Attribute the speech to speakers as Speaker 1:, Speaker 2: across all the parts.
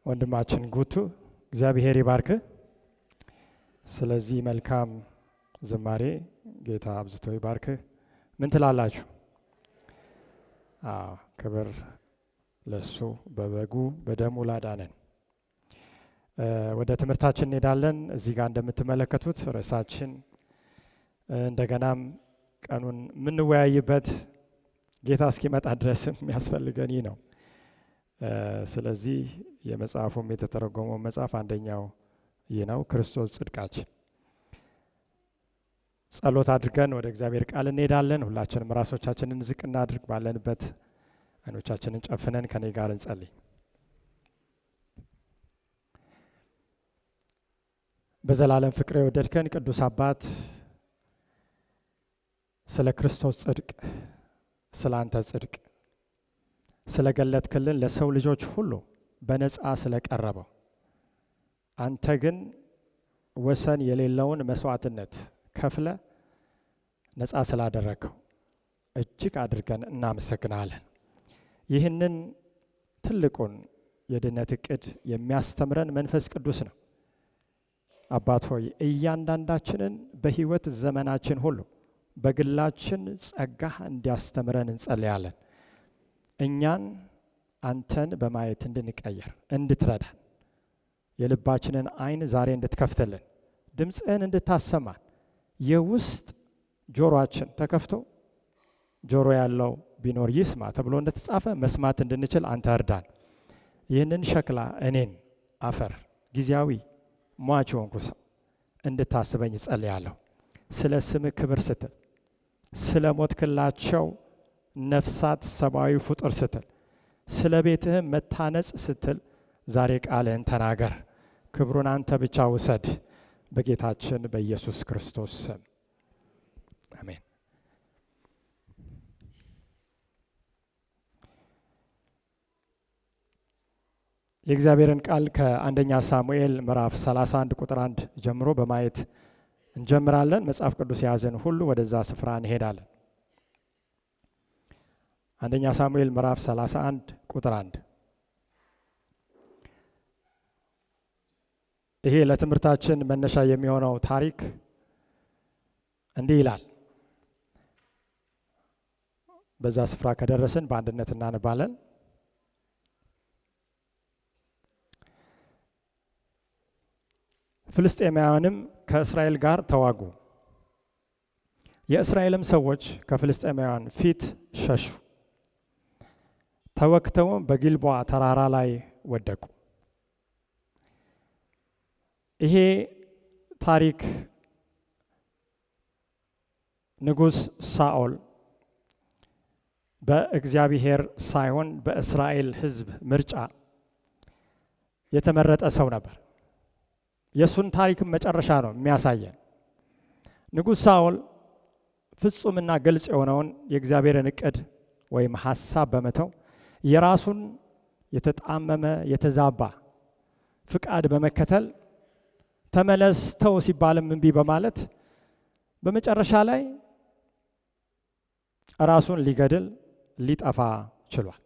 Speaker 1: ወንድማችን ጉቱ እግዚአብሔር ይባርክ። ስለዚህ መልካም ዝማሬ ጌታ አብዝቶ ይባርክ። ምን ትላላችሁ? ክብር ለሱ በበጉ በደሙ ላዳነን። ወደ ትምህርታችን እንሄዳለን። እዚህ ጋር እንደምትመለከቱት ርዕሳችን እንደገናም ቀኑን የምንወያይበት ጌታ እስኪመጣ ድረስም የሚያስፈልገን ይህ ነው። ስለዚህ የመጽሐፉም የተተረጎመው መጽሐፍ አንደኛው ይህ ነው፣ ክርስቶስ ጽድቃችን። ጸሎት አድርገን ወደ እግዚአብሔር ቃል እንሄዳለን። ሁላችንም ራሶቻችንን ዝቅ እናድርግ። ባለንበት አይኖቻችንን ጨፍነን ከኔ ጋር እንጸልይ። በዘላለም ፍቅር የወደድከን ቅዱስ አባት ስለ ክርስቶስ ጽድቅ፣ ስለ አንተ ጽድቅ ስለገለጥክልን ለሰው ልጆች ሁሉ በነፃ ስለቀረበው አንተ ግን ወሰን የሌለውን መስዋዕትነት ከፍለ ነፃ ስላደረከው እጅግ አድርገን እናመሰግናለን። ይህንን ትልቁን የድነት እቅድ የሚያስተምረን መንፈስ ቅዱስ ነው። አባት ሆይ እያንዳንዳችንን በህይወት ዘመናችን ሁሉ በግላችን ጸጋህ እንዲያስተምረን እንጸልያለን። እኛን አንተን በማየት እንድንቀየር እንድትረዳን፣ የልባችንን አይን ዛሬ እንድትከፍትልን፣ ድምፅህን እንድታሰማን፣ የውስጥ ጆሮአችን ተከፍቶ ጆሮ ያለው ቢኖር ይስማ ተብሎ እንደተጻፈ መስማት እንድንችል አንተ እርዳን። ይህንን ሸክላ እኔን አፈር ጊዜያዊ ሟች ሆንኩ ሰው እንድታስበኝ እጸልያለሁ። ስለ ስምህ ክብር ስትል፣ ስለ ሞትክላቸው ነፍሳት ሰብአዊ ፍጡር ስትል፣ ስለ ቤትህ መታነጽ ስትል ዛሬ ቃልህን ተናገር። ክብሩን አንተ ብቻ ውሰድ። በጌታችን በኢየሱስ ክርስቶስ ስም አሜን። የእግዚአብሔርን ቃል ከአንደኛ ሳሙኤል ምዕራፍ 31 ቁጥር 1 ጀምሮ በማየት እንጀምራለን። መጽሐፍ ቅዱስ የያዘን ሁሉ ወደዛ ስፍራ እንሄዳለን። አንደኛ ሳሙኤል ምዕራፍ 31 ቁጥር 1። ይሄ ለትምህርታችን መነሻ የሚሆነው ታሪክ እንዲህ ይላል። በዛ ስፍራ ከደረስን በአንድነት እናነባለን። ፍልስጤማውያንም ከእስራኤል ጋር ተዋጉ። የእስራኤልም ሰዎች ከፍልስጤማውያን ፊት ሸሹ፣ ተወክተውም በጊልቦዓ ተራራ ላይ ወደቁ። ይሄ ታሪክ ንጉሥ ሳኦል በእግዚአብሔር ሳይሆን በእስራኤል ሕዝብ ምርጫ የተመረጠ ሰው ነበር። የሱን ታሪክ መጨረሻ ነው የሚያሳየን። ንጉሥ ሳኦል ፍጹምና ግልጽ የሆነውን የእግዚአብሔርን እቅድ ወይም ሐሳብ በመተው የራሱን የተጣመመ የተዛባ ፍቃድ በመከተል ተመለስ ተው ሲባልም እምቢ በማለት በመጨረሻ ላይ ራሱን ሊገድል ሊጠፋ ችሏል።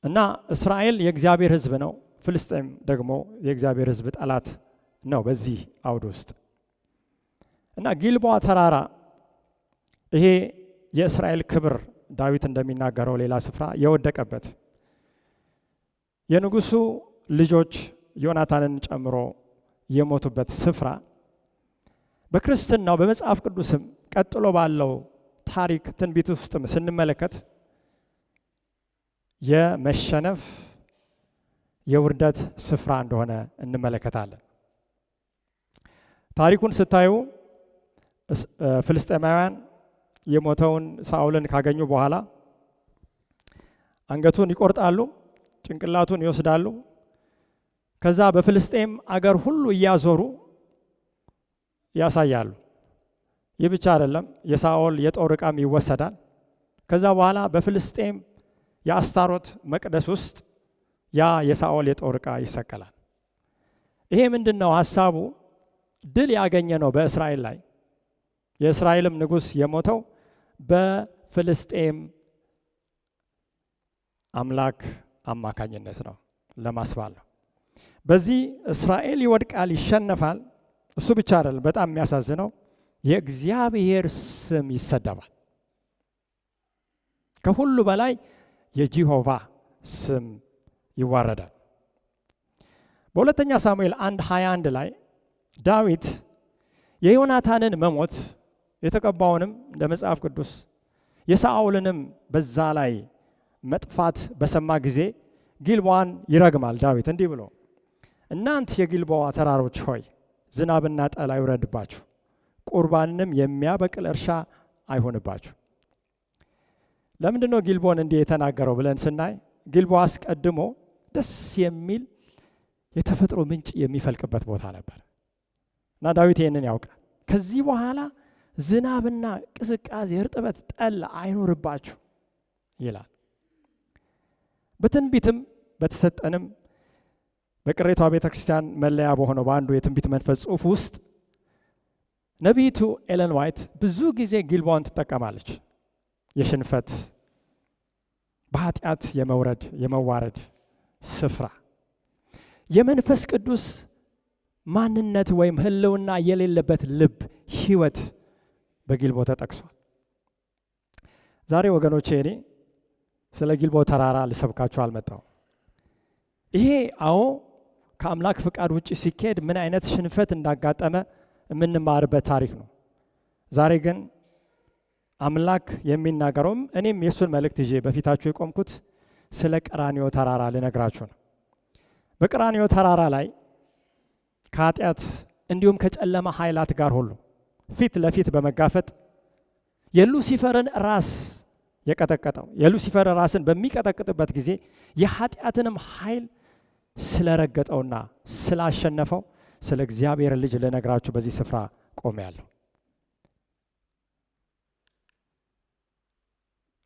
Speaker 1: እና እስራኤል የእግዚአብሔር ሕዝብ ነው፣ ፍልስጤም ደግሞ የእግዚአብሔር ሕዝብ ጠላት ነው በዚህ አውድ ውስጥ። እና ጊልቦዓ ተራራ ይሄ የእስራኤል ክብር ዳዊት እንደሚናገረው ሌላ ስፍራ የወደቀበት የንጉሱ ልጆች ዮናታንን ጨምሮ የሞቱበት ስፍራ በክርስትናው በመጽሐፍ ቅዱስም ቀጥሎ ባለው ታሪክ ትንቢት ውስጥም ስንመለከት የመሸነፍ የውርደት ስፍራ እንደሆነ እንመለከታለን። ታሪኩን ስታዩ ፍልስጤማውያን የሞተውን ሳኦልን ካገኙ በኋላ አንገቱን ይቆርጣሉ፣ ጭንቅላቱን ይወስዳሉ። ከዛ በፍልስጤም አገር ሁሉ እያዞሩ ያሳያሉ። ይህ ብቻ አይደለም፣ የሳኦል የጦር ዕቃም ይወሰዳል። ከዛ በኋላ በፍልስጤም የአስታሮት መቅደስ ውስጥ ያ የሳኦል የጦር ዕቃ ይሰቀላል። ይሄ ምንድነው ሐሳቡ? ድል ያገኘ ነው በእስራኤል ላይ። የእስራኤልም ንጉሥ የሞተው በፍልስጤም አምላክ አማካኝነት ነው ለማስባል ነው። በዚህ እስራኤል ይወድቃል፣ ይሸነፋል። እሱ ብቻ አይደለም፣ በጣም የሚያሳዝነው የእግዚአብሔር ስም ይሰደባል። ከሁሉ በላይ የጂሆቫ ስም ይዋረዳል። በሁለተኛ ሳሙኤል 1:21 ላይ ዳዊት የዮናታንን መሞት የተቀባውንም እንደ መጽሐፍ ቅዱስ የሳኦልንም በዛ ላይ መጥፋት በሰማ ጊዜ ጊልቦዓን ይረግማል። ዳዊት እንዲህ ብሎ እናንተ የጊልቦዓ ተራሮች ሆይ ዝናብና ጠል አይውረድባችሁ፣ ቁርባንንም የሚያበቅል እርሻ አይሆንባችሁ። ለምንድን ነው ጊልቦዓን እንዲህ የተናገረው ብለን ስናይ ጊልቦዓ አስቀድሞ ደስ የሚል የተፈጥሮ ምንጭ የሚፈልቅበት ቦታ ነበር እና ዳዊት ይህንን ያውቃል። ከዚህ በኋላ ዝናብና ቅዝቃዜ፣ እርጥበት፣ ጠል አይኖርባችሁ ይላል። በትንቢትም በተሰጠንም በቅሬቷ ቤተክርስቲያን መለያ በሆነው በአንዱ የትንቢት መንፈስ ጽሑፍ ውስጥ ነቢይቱ ኤለን ዋይት ብዙ ጊዜ ጊልቦዓን ትጠቀማለች። የሽንፈት በኃጢአት የመውረድ የመዋረድ ስፍራ፣ የመንፈስ ቅዱስ ማንነት ወይም ህልውና የሌለበት ልብ ህይወት በጊልቦዓ ተጠቅሷል። ዛሬ ወገኖቼ እኔ ስለ ጊልቦዓ ተራራ ልሰብካችሁ አልመጣሁም። ይሄ ከአምላክ ፍቃድ ውጭ ሲካሄድ ምን አይነት ሽንፈት እንዳጋጠመ የምንማርበት ታሪክ ነው። ዛሬ ግን አምላክ የሚናገረውም እኔም የሱን መልእክት ይዤ በፊታችሁ የቆምኩት ስለ ቀራንዮ ተራራ ልነግራችሁ ነው። በቀራንዮ ተራራ ላይ ከኃጢአት እንዲሁም ከጨለማ ኃይላት ጋር ሁሉ ፊት ለፊት በመጋፈጥ የሉሲፈርን ራስ የቀጠቀጠው የሉሲፈር ራስን በሚቀጠቅጥበት ጊዜ የኃጢአትንም ኃይል ስለረገጠውና ስላሸነፈው ስለ እግዚአብሔር ልጅ ልነግራችሁ በዚህ ስፍራ ቆሜያለሁ።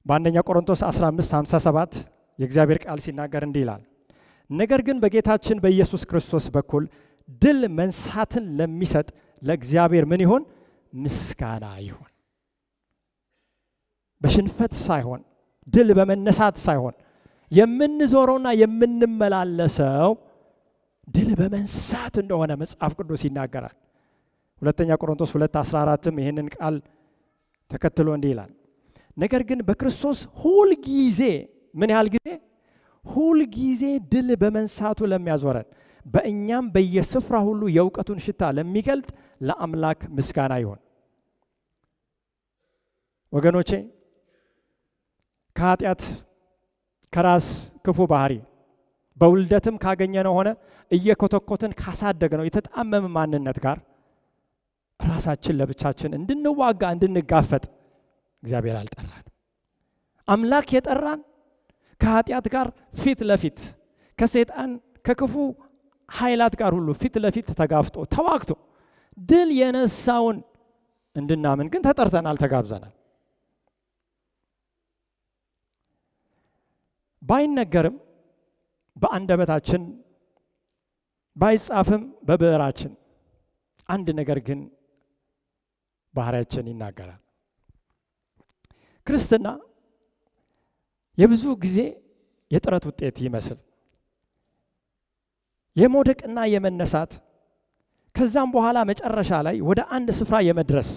Speaker 1: በአንደኛ ቆሮንቶስ 15:57 የእግዚአብሔር ቃል ሲናገር እንዲህ ይላል፣ ነገር ግን በጌታችን በኢየሱስ ክርስቶስ በኩል ድል መንሳትን ለሚሰጥ ለእግዚአብሔር ምን ይሁን? ምስጋና ይሁን። በሽንፈት ሳይሆን ድል በመነሳት ሳይሆን የምንዞረውና የምንመላለሰው ድል በመንሳት እንደሆነ መጽሐፍ ቅዱስ ይናገራል። ሁለተኛ ቆሮንቶስ 2:14ም ይህንን ቃል ተከትሎ እንዲህ ይላል፣ ነገር ግን በክርስቶስ ሁልጊዜ ምን ያህል ጊዜ? ሁልጊዜ ድል በመንሳቱ ለሚያዞረን በእኛም በየስፍራ ሁሉ የእውቀቱን ሽታ ለሚገልጥ ለአምላክ ምስጋና ይሁን። ወገኖቼ ከኃጢአት ከራስ ክፉ ባህሪ በውልደትም ካገኘነው ሆነ እየኮተኮትን ካሳደግነው የተጣመመ ማንነት ጋር ራሳችን ለብቻችን እንድንዋጋ እንድንጋፈጥ እግዚአብሔር አልጠራን። አምላክ የጠራን ከኃጢአት ጋር ፊት ለፊት ከሰይጣን ከክፉ ኃይላት ጋር ሁሉ ፊት ለፊት ተጋፍጦ ተዋግቶ ድል የነሳውን እንድናምን ግን ተጠርተናል፣ ተጋብዘናል። ባይነገርም በአንደበታችን ባይጻፍም በብዕራችን አንድ ነገር ግን ባህሪያችን ይናገራል። ክርስትና የብዙ ጊዜ የጥረት ውጤት ይመስል የመውደቅና የመነሳት ከዛም በኋላ መጨረሻ ላይ ወደ አንድ ስፍራ የመድረስ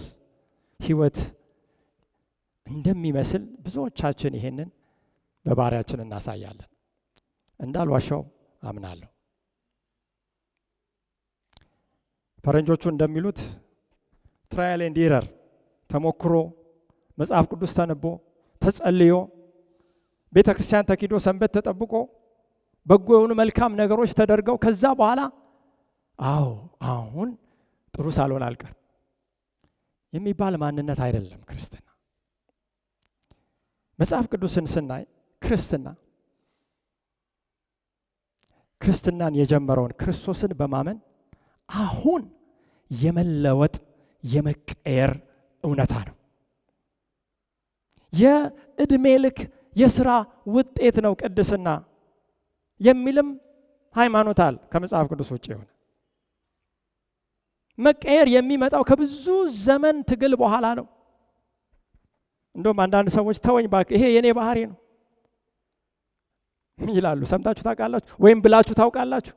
Speaker 1: ህይወት እንደሚመስል ብዙዎቻችን ይሄንን በባህሪያችን እናሳያለን። እንዳልዋሻው አምናለሁ። ፈረንጆቹ እንደሚሉት ትራያል ኤንድ ኢረር፣ ተሞክሮ፣ መጽሐፍ ቅዱስ ተነቦ ተጸልዮ ቤተ ክርስቲያን ተኪዶ ሰንበት ተጠብቆ በጎ የሆኑ መልካም ነገሮች ተደርገው ከዛ በኋላ አሁን ጥሩ ሳልሆን አልቀርም የሚባል ማንነት አይደለም ክርስትና። መጽሐፍ ቅዱስን ስናይ ክርስትናን የጀመረውን ክርስቶስን በማመን አሁን የመለወጥ የመቀየር እውነታ ነው። የእድሜ ልክ የሥራ ውጤት ነው ቅድስና የሚልም ሃይማኖት አለ ከመጽሐፍ ቅዱስ ውጭ የሆነ። መቀየር የሚመጣው ከብዙ ዘመን ትግል በኋላ ነው። እንደውም አንዳንድ ሰዎች ተወኝ ባክ ይሄ የኔ ባህሪ ነው ይላሉ። ሰምታችሁ ታውቃላችሁ ወይም ብላችሁ ታውቃላችሁ?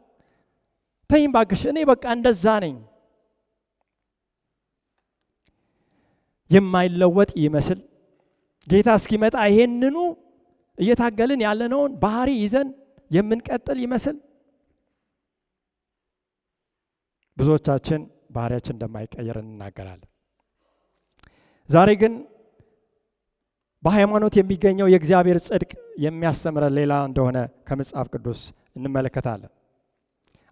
Speaker 1: ተይኝ ባክሽ እኔ በቃ እንደዛ ነኝ። የማይለወጥ ይመስል ጌታ እስኪመጣ ይሄንኑ እየታገልን ያለነውን ባህሪ ይዘን የምንቀጥል ይመስል ብዙዎቻችን ባህሪያችን እንደማይቀየር እንናገራለን። ዛሬ ግን በሃይማኖት የሚገኘው የእግዚአብሔር ጽድቅ የሚያስተምረን ሌላ እንደሆነ ከመጽሐፍ ቅዱስ እንመለከታለን።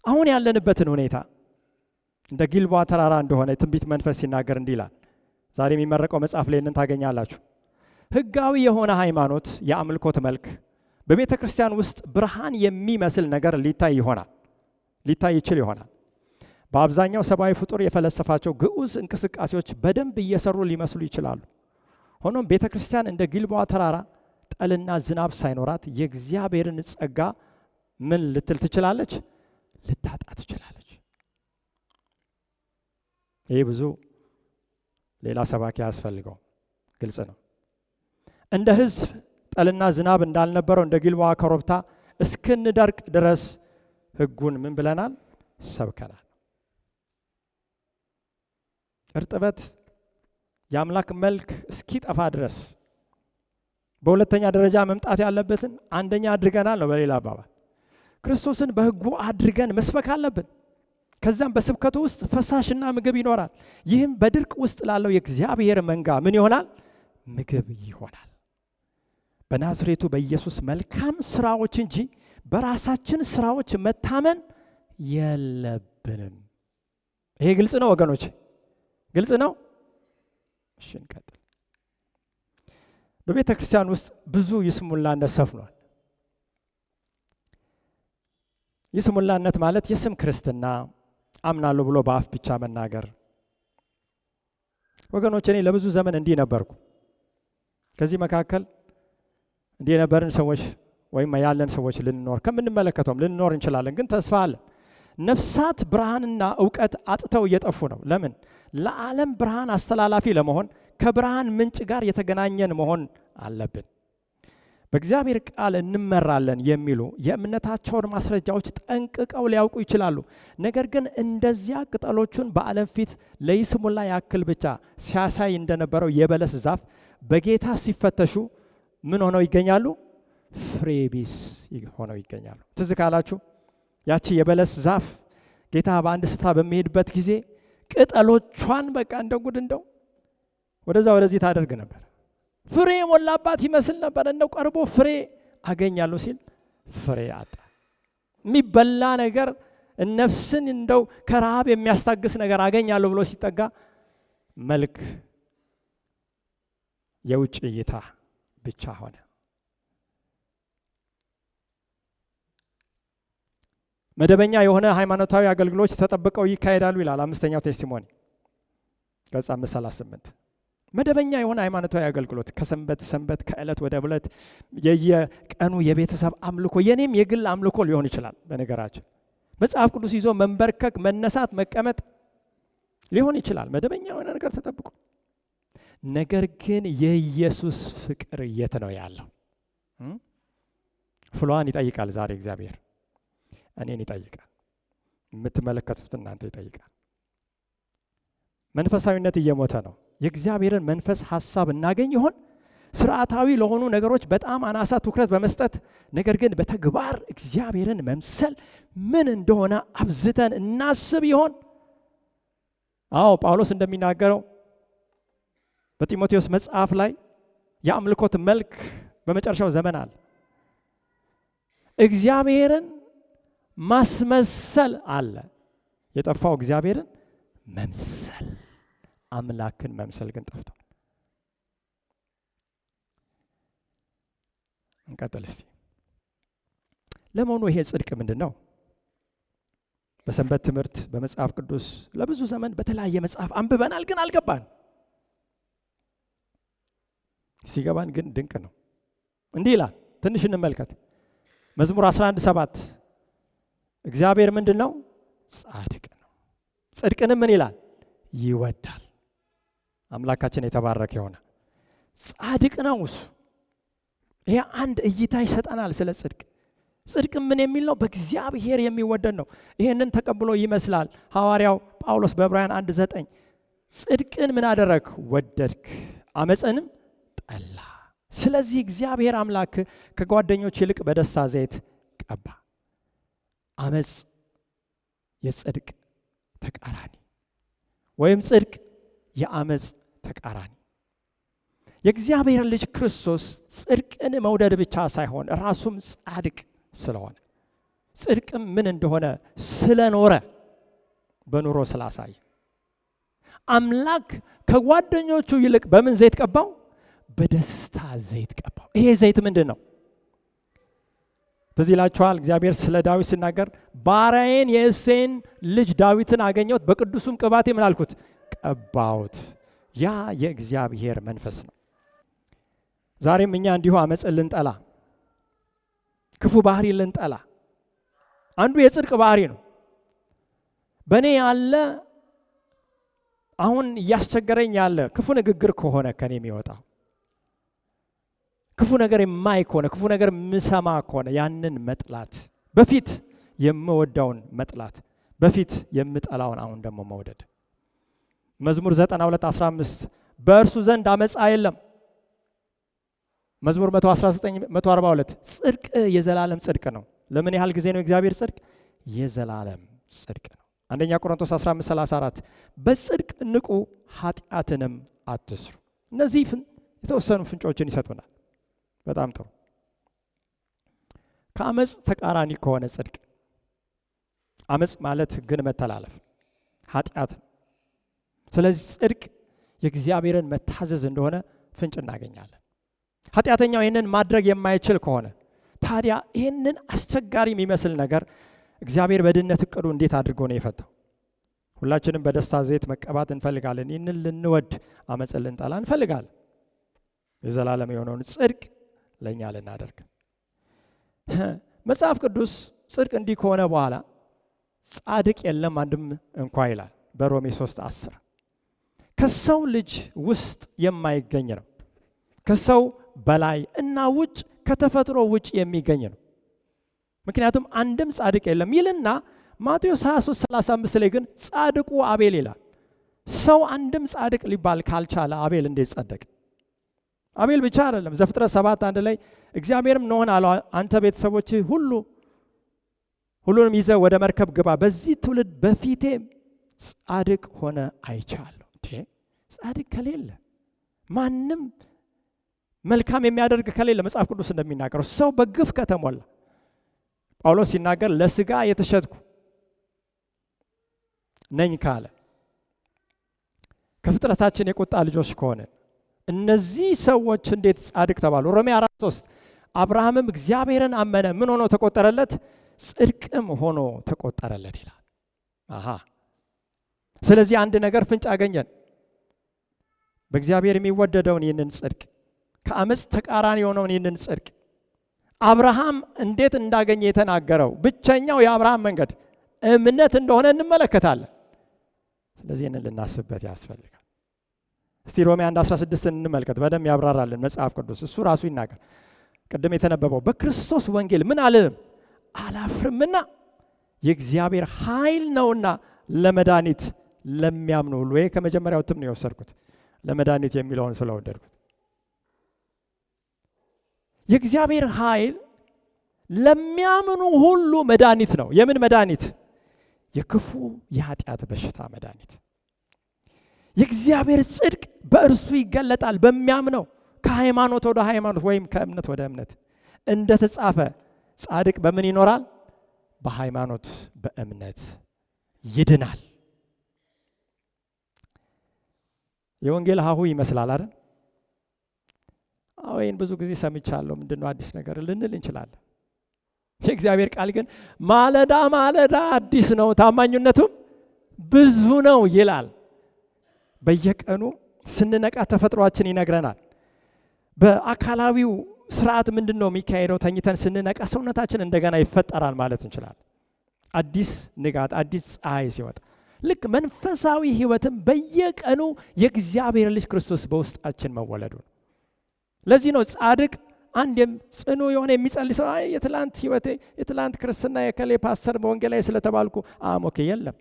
Speaker 1: አሁን ያለንበትን ሁኔታ እንደ ጊልቦዓ ተራራ እንደሆነ የትንቢት መንፈስ ሲናገር እንዲህ ይላል። ዛሬ የሚመረቀው መጽሐፍ ላይ ታገኛላችሁ። ሕጋዊ የሆነ ሃይማኖት የአምልኮት መልክ በቤተ ክርስቲያን ውስጥ ብርሃን የሚመስል ነገር ሊታይ ይችል ይሆናል። በአብዛኛው ሰብአዊ ፍጡር የፈለሰፋቸው ግዑዝ እንቅስቃሴዎች በደንብ እየሰሩ ሊመስሉ ይችላሉ። ሆኖም ቤተ ክርስቲያን እንደ ጊልቦዓ ተራራ ጠልና ዝናብ ሳይኖራት የእግዚአብሔርን ጸጋ ምን ልትል ትችላለች? ልታጣ ትችላለች። ይህ ብዙ ሌላ ሰባኪ ያስፈልገው ግልጽ ነው። እንደ ሕዝብ ጠልና ዝናብ እንዳልነበረው እንደ ጊልቦዓ ኮረብታ እስክንደርቅ ድረስ ሕጉን ምን ብለናል? ሰብከናል። እርጥበት የአምላክ መልክ እስኪጠፋ ድረስ በሁለተኛ ደረጃ መምጣት ያለበትን አንደኛ አድርገናል ነው። በሌላ አባባል ክርስቶስን በሕጉ አድርገን መስበክ አለብን። ከዛም በስብከቱ ውስጥ ፈሳሽና ምግብ ይኖራል። ይህም በድርቅ ውስጥ ላለው የእግዚአብሔር መንጋ ምን ይሆናል? ምግብ ይሆናል። በናዝሬቱ በኢየሱስ መልካም ስራዎች እንጂ በራሳችን ስራዎች መታመን የለብንም። ይሄ ግልጽ ነው ወገኖች፣ ግልጽ ነው። እሺ እንቀጥል። በቤተ ክርስቲያን ውስጥ ብዙ ይስሙላነት ሰፍኗል። ይስሙላነት ማለት የስም ክርስትና፣ አምናለሁ ብሎ በአፍ ብቻ መናገር። ወገኖች እኔ ለብዙ ዘመን እንዲህ ነበርኩ። ከዚህ መካከል እንዲህ የነበርን ሰዎች ወይም ያለን ሰዎች ከምንመለከተውም ልንኖር እንችላለን። ግን ተስፋ አለን። ነፍሳት ብርሃንና ዕውቀት አጥተው እየጠፉ ነው። ለምን? ለዓለም ብርሃን አስተላላፊ ለመሆን ከብርሃን ምንጭ ጋር የተገናኘን መሆን አለብን። በእግዚአብሔር ቃል እንመራለን የሚሉ የእምነታቸውን ማስረጃዎች ጠንቅቀው ሊያውቁ ይችላሉ። ነገር ግን እንደዚያ ቅጠሎቹን በዓለም ፊት ለይስሙላ ያክል ብቻ ሲያሳይ እንደነበረው የበለስ ዛፍ በጌታ ሲፈተሹ ምን ሆነው ይገኛሉ? ፍሬ ቢስ ሆነው ይገኛሉ። ትዝ ካላችሁ ያቺ የበለስ ዛፍ ጌታ በአንድ ስፍራ በሚሄድበት ጊዜ ቅጠሎቿን በቃ እንደ ጉድ እንደው ወደዛ ወደዚህ ታደርግ ነበር። ፍሬ የሞላባት ይመስል ነበር። እንደው ቀርቦ ፍሬ አገኛለሁ ሲል ፍሬ አጣ። የሚበላ ነገር ነፍስን እንደው ከረሃብ የሚያስታግስ ነገር አገኛለሁ ብሎ ሲጠጋ መልክ የውጭ እይታ ብቻ ሆነ። መደበኛ የሆነ ሃይማኖታዊ አገልግሎች ተጠብቀው ይካሄዳሉ ይላል አምስተኛው ቴስቲሞኒ ገጽ 538። መደበኛ የሆነ ሃይማኖታዊ አገልግሎት ከሰንበት ሰንበት ከዕለት ወደ ዕለት የየቀኑ የቤተሰብ አምልኮ የኔም የግል አምልኮ ሊሆን ይችላል። በነገራችን መጽሐፍ ቅዱስ ይዞ መንበርከክ፣ መነሳት፣ መቀመጥ ሊሆን ይችላል። መደበኛ የሆነ ነገር ተጠብቆ ነገር ግን የኢየሱስ ፍቅር የት ነው ያለው? ፍሏን ይጠይቃል። ዛሬ እግዚአብሔር እኔን ይጠይቃል። የምትመለከቱት እናንተ ይጠይቃል። መንፈሳዊነት እየሞተ ነው። የእግዚአብሔርን መንፈስ ሐሳብ እናገኝ ይሆን? ስርዓታዊ ለሆኑ ነገሮች በጣም አናሳ ትኩረት በመስጠት ነገር ግን በተግባር እግዚአብሔርን መምሰል ምን እንደሆነ አብዝተን እናስብ ይሆን? አዎ ጳውሎስ እንደሚናገረው በጢሞቴዎስ መጽሐፍ ላይ የአምልኮት መልክ በመጨረሻው ዘመን አለ። እግዚአብሔርን ማስመሰል አለ። የጠፋው እግዚአብሔርን መምሰል፣ አምላክን መምሰል ግን ጠፍቷል። እንቀጥል እስቲ። ለመሆኑ ይሄ ጽድቅ ምንድን ነው? በሰንበት ትምህርት በመጽሐፍ ቅዱስ ለብዙ ዘመን በተለያየ መጽሐፍ አንብበናል፣ ግን አልገባን። ሲገባን ግን ድንቅ ነው። እንዲህ ይላል፣ ትንሽ እንመልከት። መዝሙር 11:7 እግዚአብሔር ምንድን ነው? ጻድቅ ነው። ጽድቅንም ምን ይላል? ይወዳል። አምላካችን የተባረከ ይሆነ። ጻድቅ ነው እሱ። ይሄ አንድ እይታ ይሰጠናል ስለ ጽድቅ። ጽድቅ ምን የሚል ነው? በእግዚአብሔር የሚወደድ ነው። ይሄንን ተቀብሎ ይመስላል ሐዋርያው ጳውሎስ በዕብራውያን 1:9 ጽድቅን ምን አደረግ? ወደድክ፣ አመፅንም ጠላ። ስለዚህ እግዚአብሔር አምላክ ከጓደኞች ይልቅ በደስታ ዘይት ቀባ። አመፅ የጽድቅ ተቃራኒ ወይም ጽድቅ የአመፅ ተቃራኒ። የእግዚአብሔር ልጅ ክርስቶስ ጽድቅን መውደድ ብቻ ሳይሆን ራሱም ጻድቅ ስለሆነ ጽድቅም ምን እንደሆነ ስለኖረ በኑሮ ስላሳየ አምላክ ከጓደኞቹ ይልቅ በምን ዘይት ቀባው? በደስታ ዘይት ቀባው። ይሄ ዘይት ምንድን ነው? ትዝ ይላችኋል እግዚአብሔር ስለ ዳዊት ሲናገር ባሪያዬን የእሴይን ልጅ ዳዊትን አገኘሁት፣ በቅዱሱም ቅባቴ ምን አልኩት? ቀባሁት። ያ የእግዚአብሔር መንፈስ ነው። ዛሬም እኛ እንዲሁ አመፅን ልንጠላ፣ ክፉ ባህሪ ልንጠላ፣ አንዱ የጽድቅ ባህሪ ነው። በእኔ ያለ አሁን እያስቸገረኝ ያለ ክፉ ንግግር ከሆነ ከኔ የሚወጣው ክፉ ነገር የማይ ከሆነ ክፉ ነገር ምሰማ ከሆነ ያንን መጥላት፣ በፊት የምወዳውን መጥላት፣ በፊት የምጠላውን አሁን ደግሞ መውደድ። መዝሙር 92:15 በእርሱ ዘንድ አመፃ የለም። መዝሙር 119:142 ጽድቅ የዘላለም ጽድቅ ነው። ለምን ያህል ጊዜ ነው እግዚአብሔር ጽድቅ? የዘላለም ጽድቅ ነው። አንደኛ ቆሮንቶስ 15:34 በጽድቅ ንቁ፣ ኃጢአትንም አትስሩ። እነዚህ የተወሰኑ ፍንጮችን ይሰጡናል። በጣም ጥሩ። ከአመፅ ተቃራኒ ከሆነ ጽድቅ፣ አመፅ ማለት ግን መተላለፍ፣ ኃጢአት ነው። ስለዚህ ጽድቅ የእግዚአብሔርን መታዘዝ እንደሆነ ፍንጭ እናገኛለን። ኃጢአተኛው ይህንን ማድረግ የማይችል ከሆነ ታዲያ ይህንን አስቸጋሪ የሚመስል ነገር እግዚአብሔር በድነት እቅዱ እንዴት አድርጎ ነው የፈታው? ሁላችንም በደስታ ዘይት መቀባት እንፈልጋለን። ይህንን ልንወድ፣ አመፅን ልንጠላ እንፈልጋለን። የዘላለም የሆነውን ጽድቅ ለእኛ ልናደርግ። መጽሐፍ ቅዱስ ጽድቅ እንዲህ ከሆነ በኋላ ጻድቅ የለም አንድም እንኳ ይላል በሮሜ 3:10 ከሰው ልጅ ውስጥ የማይገኝ ነው። ከሰው በላይ እና ውጭ ከተፈጥሮ ውጭ የሚገኝ ነው። ምክንያቱም አንድም ጻድቅ የለም ይልና ማቴዎስ 23:35 ላይ ግን ጻድቁ አቤል ይላል። ሰው አንድም ጻድቅ ሊባል ካልቻለ አቤል እንዴት ጸደቀ? አቤል ብቻ አይደለም። ዘፍጥረት 7:1 ላይ እግዚአብሔርም ኖኅን አለው አንተ ቤተሰቦች ሁሉንም ይዘህ ወደ መርከብ ግባ፣ በዚህ ትውልድ በፊቴ ጻድቅ ሆነ አይቻለሁ። ጻድቅ ከሌለ ማንም መልካም የሚያደርግ ከሌለ መጽሐፍ ቅዱስ እንደሚናገረው ሰው በግፍ ከተሞላ ጳውሎስ ሲናገር ለስጋ የተሸጥኩ ነኝ ካለ ከፍጥረታችን የቁጣ ልጆች ከሆነ እነዚህ ሰዎች እንዴት ጻድቅ ተባሉ? ሮሜ 4:3 አብርሃምም እግዚአብሔርን አመነ፣ ምን ሆኖ ተቆጠረለት? ጽድቅም ሆኖ ተቆጠረለት ይላል። ስለዚህ አንድ ነገር ፍንጭ አገኘን። በእግዚአብሔር የሚወደደውን ይህንን ጽድቅ፣ ከአመፅ ተቃራኒ የሆነውን ይህንን ጽድቅ አብርሃም እንዴት እንዳገኘ የተናገረው ብቸኛው የአብርሃም መንገድ እምነት እንደሆነ እንመለከታለን። ስለዚህ ይህንን ልናስብበት ያስፈልጋል። እስቲ ሮሜ 1:16 እንመልከት። በደንብ ያብራራልን መጽሐፍ ቅዱስ። እሱ ራሱ ይናገር። ቅድም የተነበበው በክርስቶስ ወንጌል ምን አልልም አላፍርምና የእግዚአብሔር ኃይል ነውና ለመድኃኒት ለሚያምኑ ሁሉ። ይሄ ከመጀመሪያው ትም ነው የወሰድኩት፣ ለመድኃኒት የሚለውን ስለወደድኩት። የእግዚአብሔር ኃይል ለሚያምኑ ሁሉ መድኃኒት ነው። የምን መድኃኒት? የክፉ የኃጢአት በሽታ መድኃኒት። የእግዚአብሔር ጽድቅ በእርሱ ይገለጣል በሚያምነው፣ ከሃይማኖት ወደ ሃይማኖት ወይም ከእምነት ወደ እምነት። እንደተጻፈ ጻድቅ በምን ይኖራል? በሃይማኖት በእምነት ይድናል። የወንጌል ሀሁ ይመስላል አይደል? ይህን ብዙ ጊዜ ሰምቻለሁ፣ ምንድነው አዲስ ነገር ልንል እንችላለን። የእግዚአብሔር ቃል ግን ማለዳ ማለዳ አዲስ ነው፣ ታማኝነቱም ብዙ ነው ይላል። በየቀኑ ስንነቃ ተፈጥሯችን ይነግረናል። በአካላዊው ስርዓት ምንድነው የሚካሄደው? ተኝተን ስንነቃ ሰውነታችን እንደገና ይፈጠራል ማለት እንችላለን። አዲስ ንጋት፣ አዲስ ፀሐይ ሲወጣ ልክ መንፈሳዊ ህይወትም በየቀኑ የእግዚአብሔር ልጅ ክርስቶስ በውስጣችን መወለዱ ነው። ለዚህ ነው ጻድቅ አንድም ጽኑ የሆነ የሚጸልይ ሰው የትላንት ህይወቴ የትላንት ክርስትና የከሌ ፓስተር በወንጌላዊ ስለተባልኩ ኦኬ የለም።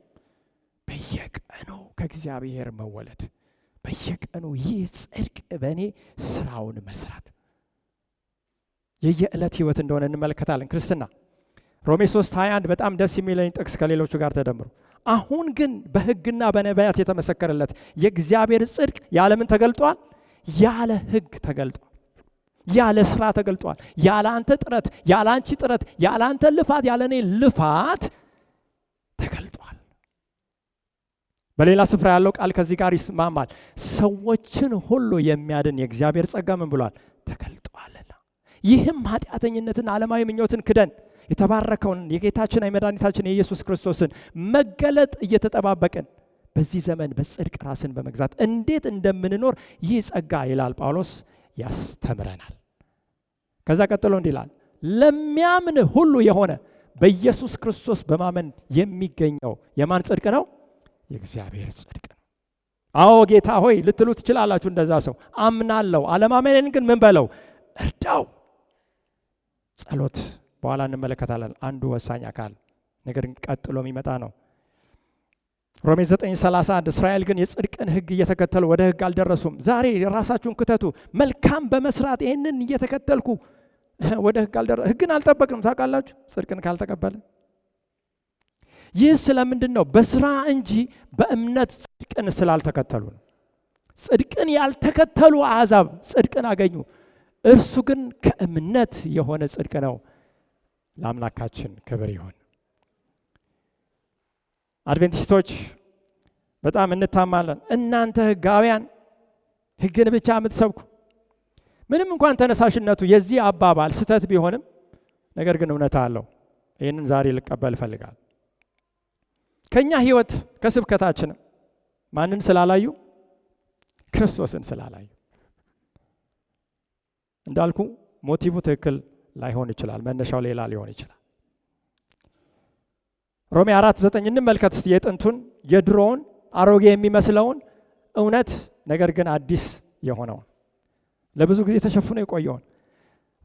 Speaker 1: በየቀኑ ከእግዚአብሔር መወለድ፣ በየቀኑ ይህ ጽድቅ በእኔ ስራውን መስራት የየዕለት ህይወት እንደሆነ እንመለከታለን። ክርስትና ሮሜ 3:21 በጣም ደስ የሚለኝ ጥቅስ ከሌሎቹ ጋር ተደምሮ አሁን ግን በህግና በነቢያት የተመሰከረለት የእግዚአብሔር ጽድቅ ያለምን ተገልጧል? ያለ ህግ ተገልጧል። ያለ ስራ ተገልጧል። ያለ አንተ ጥረት፣ ያለ አንቺ ጥረት፣ ያለ አንተ ልፋት፣ ያለ እኔ ልፋት ተገልጧል። በሌላ ስፍራ ያለው ቃል ከዚህ ጋር ይስማማል። ሰዎችን ሁሉ የሚያድን የእግዚአብሔር ጸጋ ምን ብሏል? ተገልጧልና። ይህም ኃጢአተኝነትን ዓለማዊ ምኞትን ክደን የተባረከውን የጌታችን የመድኃኒታችን የኢየሱስ ክርስቶስን መገለጥ እየተጠባበቅን በዚህ ዘመን በጽድቅ ራስን በመግዛት እንዴት እንደምንኖር ይህ ጸጋ ይላል ጳውሎስ ያስተምረናል። ከዛ ቀጥሎ እንዲህ ይላል፣ ለሚያምን ሁሉ የሆነ በኢየሱስ ክርስቶስ በማመን የሚገኘው የማን ጽድቅ ነው? የእግዚአብሔር ጽድቅ ነው። አዎ ጌታ ሆይ ልትሉ ትችላላችሁ። እንደዛ ሰው አምናለሁ፣ አለማመኔን ግን ምን በለው እርዳው። ጸሎት በኋላ እንመለከታለን። አንዱ ወሳኝ አካል ነገር ግን ቀጥሎ የሚመጣ ነው። ሮሜ 9:31 እስራኤል ግን የጽድቅን ሕግ እየተከተሉ ወደ ሕግ አልደረሱም። ዛሬ ራሳችሁን ክተቱ። መልካም በመስራት ይህንን እየተከተልኩ ወደ ሕግ አልደረሱ። ሕግን አልጠበቅንም ታውቃላችሁ፣ ጽድቅን ካልተቀበለ። ይህ ስለምንድን ነው? በስራ እንጂ በእምነት ጽድቅን ስላልተከተሉ ነው። ጽድቅን ያልተከተሉ አሕዛብ ጽድቅን አገኙ። እርሱ ግን ከእምነት የሆነ ጽድቅ ነው። ለአምላካችን ክብር ይሁን። አድቬንቲስቶች በጣም እንታማለን። እናንተ ሕጋውያን ሕግን ብቻ የምትሰብኩ፣ ምንም እንኳን ተነሳሽነቱ የዚህ አባባል ስህተት ቢሆንም ነገር ግን እውነት አለው። ይህንን ዛሬ ልቀበል እፈልጋለሁ። ከኛ ህይወት ከስብከታችንም ማንን ስላላዩ? ክርስቶስን ስላላዩ። እንዳልኩ ሞቲቭ ትክክል ላይሆን ይችላል፣ መነሻው ሌላ ሊሆን ይችላል። ሮሜ 4:9 እንመልከት እስቲ የጥንቱን የድሮውን አሮጌ የሚመስለውን እውነት ነገር ግን አዲስ የሆነውን ለብዙ ጊዜ ተሸፍኖ የቆየውን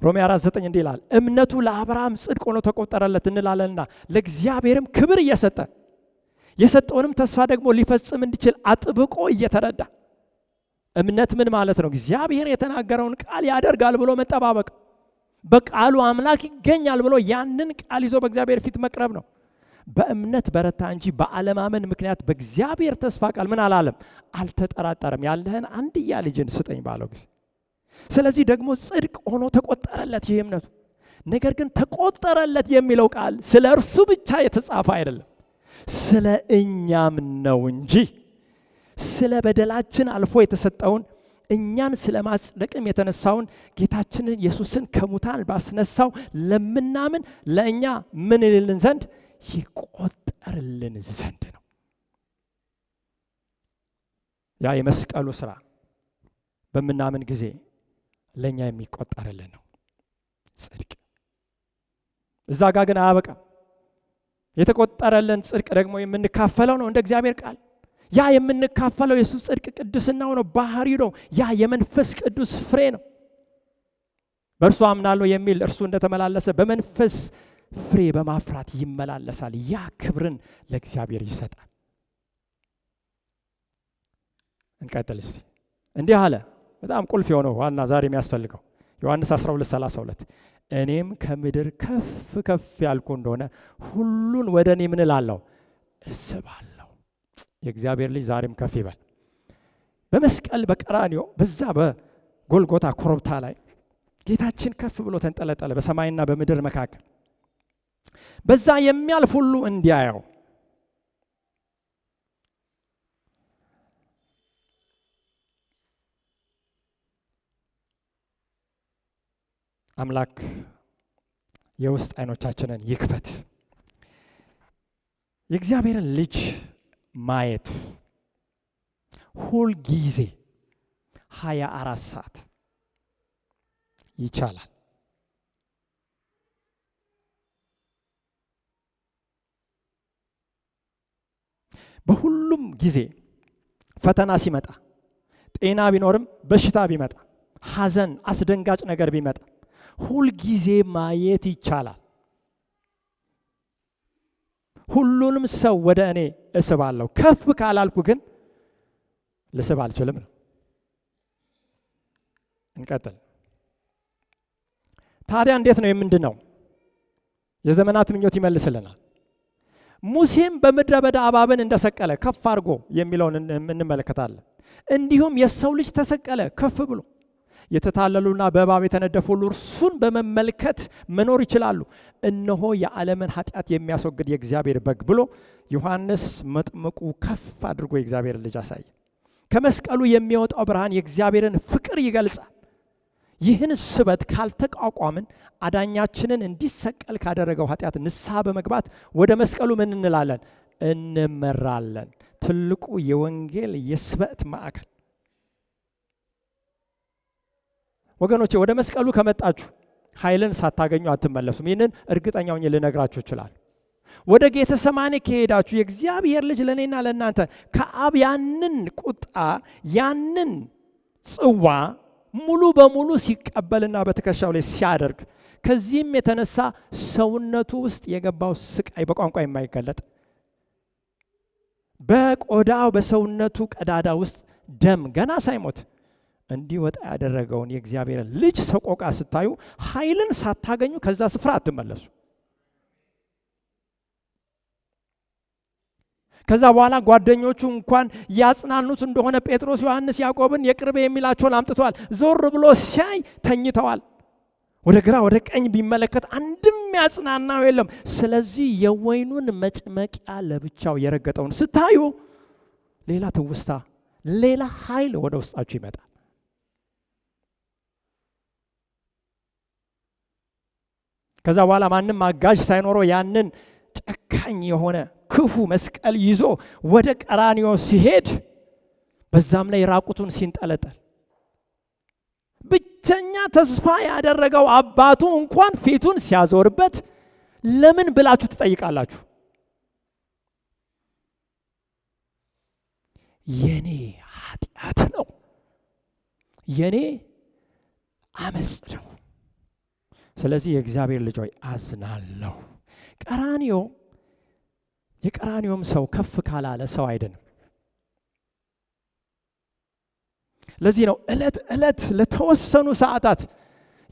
Speaker 1: ሮሜ 4:9 እንዲህ ይላል፣ እምነቱ ለአብርሃም ጽድቅ ሆኖ ተቆጠረለት እንላለንና ለእግዚአብሔርም ክብር እየሰጠ የሰጠውንም ተስፋ ደግሞ ሊፈጽም እንዲችል አጥብቆ እየተረዳ። እምነት ምን ማለት ነው? እግዚአብሔር የተናገረውን ቃል ያደርጋል ብሎ መጠባበቅ፣ በቃሉ አምላክ ይገኛል ብሎ ያንን ቃል ይዞ በእግዚአብሔር ፊት መቅረብ ነው። በእምነት በረታ እንጂ በአለማመን ምክንያት በእግዚአብሔር ተስፋ ቃል ምን አላለም? አልተጠራጠረም። ያለህን አንድያ ልጅን ስጠኝ ባለው ጊዜ። ስለዚህ ደግሞ ጽድቅ ሆኖ ተቆጠረለት ይህ እምነቱ። ነገር ግን ተቆጠረለት የሚለው ቃል ስለ እርሱ ብቻ የተጻፈ አይደለም፣ ስለ እኛም ነው እንጂ ስለ በደላችን አልፎ የተሰጠውን እኛን ስለ ማጽደቅም የተነሳውን ጌታችንን ኢየሱስን ከሙታን ባስነሳው ለምናምን ለእኛ ምን ይልልን ዘንድ ይቆጠርልን ዘንድ ነው። ያ የመስቀሉ ስራ በምናምን ጊዜ ለእኛ የሚቆጠርልን ነው ጽድቅ። እዛ ጋር ግን አያበቃም። የተቆጠረልን ጽድቅ ደግሞ የምንካፈለው ነው እንደ እግዚአብሔር ቃል። ያ የምንካፈለው የኢየሱስ ጽድቅ ቅድስናው ነው፣ ባህሪው ነው። ያ የመንፈስ ቅዱስ ፍሬ ነው። በእርሱ አምናለሁ የሚል እርሱ እንደተመላለሰ በመንፈስ ፍሬ በማፍራት ይመላለሳል። ያ ክብርን ለእግዚአብሔር ይሰጣል። እንቀጥል እስቲ። እንዲህ አለ፣ በጣም ቁልፍ የሆነው ዋና ዛሬ የሚያስፈልገው ዮሐንስ 12:32 እኔም ከምድር ከፍ ከፍ ያልኩ እንደሆነ ሁሉን ወደ እኔ ምን እላለሁ? እስባለሁ። የእግዚአብሔር ልጅ ዛሬም ከፍ ይበል። በመስቀል በቀራንዮ በዛ በጎልጎታ ኮረብታ ላይ ጌታችን ከፍ ብሎ ተንጠለጠለ በሰማይና በምድር መካከል። በዛ የሚያልፍ ሁሉ እንዲያየው አምላክ የውስጥ አይኖቻችንን ይክፈት። የእግዚአብሔርን ልጅ ማየት ሁል ጊዜ 24 ሰዓት ይቻላል። በሁሉም ጊዜ ፈተና ሲመጣ፣ ጤና ቢኖርም በሽታ ቢመጣ፣ ሐዘን፣ አስደንጋጭ ነገር ቢመጣ ሁል ጊዜ ማየት ይቻላል። ሁሉንም ሰው ወደ እኔ እስባለሁ፣ ከፍ ካላልኩ ግን ልስብ አልችልም ነው። እንቀጥል። ታዲያ እንዴት ነው የምንድነው? የዘመናት ምኞት ይመልስልናል። ሙሴም በምድረ በዳ እባብን እንደሰቀለ ከፍ አድርጎ የሚለውን እንመለከታለን። እንዲሁም የሰው ልጅ ተሰቀለ ከፍ ብሎ። የተታለሉና በእባብ የተነደፉ ሁሉ እርሱን በመመልከት መኖር ይችላሉ። እነሆ የዓለምን ኃጢአት የሚያስወግድ የእግዚአብሔር በግ ብሎ ዮሐንስ መጥምቁ ከፍ አድርጎ የእግዚአብሔር ልጅ አሳየ። ከመስቀሉ የሚወጣው ብርሃን የእግዚአብሔርን ፍቅር ይገልጻል። ይህን ስበት ካልተቋቋምን አዳኛችንን እንዲሰቀል ካደረገው ኃጢአት ንስሐ በመግባት ወደ መስቀሉ ምን እንላለን? እንመራለን። ትልቁ የወንጌል የስበት ማዕከል ወገኖቼ፣ ወደ መስቀሉ ከመጣችሁ ኃይልን ሳታገኙ አትመለሱም። ይህንን እርግጠኛ ሆኜ ልነግራችሁ እችላለሁ። ወደ ጌተሰማኒ ከሄዳችሁ የእግዚአብሔር ልጅ ለእኔና ለእናንተ ከአብ ያንን ቁጣ ያንን ጽዋ ሙሉ በሙሉ ሲቀበልና በትከሻው ላይ ሲያደርግ፣ ከዚህም የተነሳ ሰውነቱ ውስጥ የገባው ስቃይ በቋንቋ የማይገለጥ በቆዳው በሰውነቱ ቀዳዳ ውስጥ ደም ገና ሳይሞት እንዲወጣ ያደረገውን የእግዚአብሔር ልጅ ሰቆቃ ስታዩ ኃይልን ሳታገኙ ከዛ ስፍራ አትመለሱ። ከዛ በኋላ ጓደኞቹ እንኳን ያጽናኑት እንደሆነ ጴጥሮስ፣ ዮሐንስ፣ ያዕቆብን የቅርቤ የሚላቸውን አምጥተዋል። ዞር ብሎ ሲያይ ተኝተዋል። ወደ ግራ ወደ ቀኝ ቢመለከት አንድም ያጽናናው የለም። ስለዚህ የወይኑን መጭመቂያ ለብቻው የረገጠውን ስታዩ ሌላ ትውስታ፣ ሌላ ኃይል ወደ ውስጣችሁ ይመጣል። ከዛ በኋላ ማንም አጋዥ ሳይኖረው ያንን ጨካኝ የሆነ ክፉ መስቀል ይዞ ወደ ቀራንዮ ሲሄድ፣ በዛም ላይ ራቁቱን ሲንጠለጠል ብቸኛ ተስፋ ያደረገው አባቱ እንኳን ፊቱን ሲያዞርበት ለምን ብላችሁ ትጠይቃላችሁ? የኔ ኃጢአት ነው፣ የኔ አመጽ ነው። ስለዚህ የእግዚአብሔር ልጅ ሆይ አዝናለሁ። የቀራንዮም ሰው ከፍ ካላለ ሰው አይደለም። ለዚህ ነው ዕለት ዕለት ለተወሰኑ ሰዓታት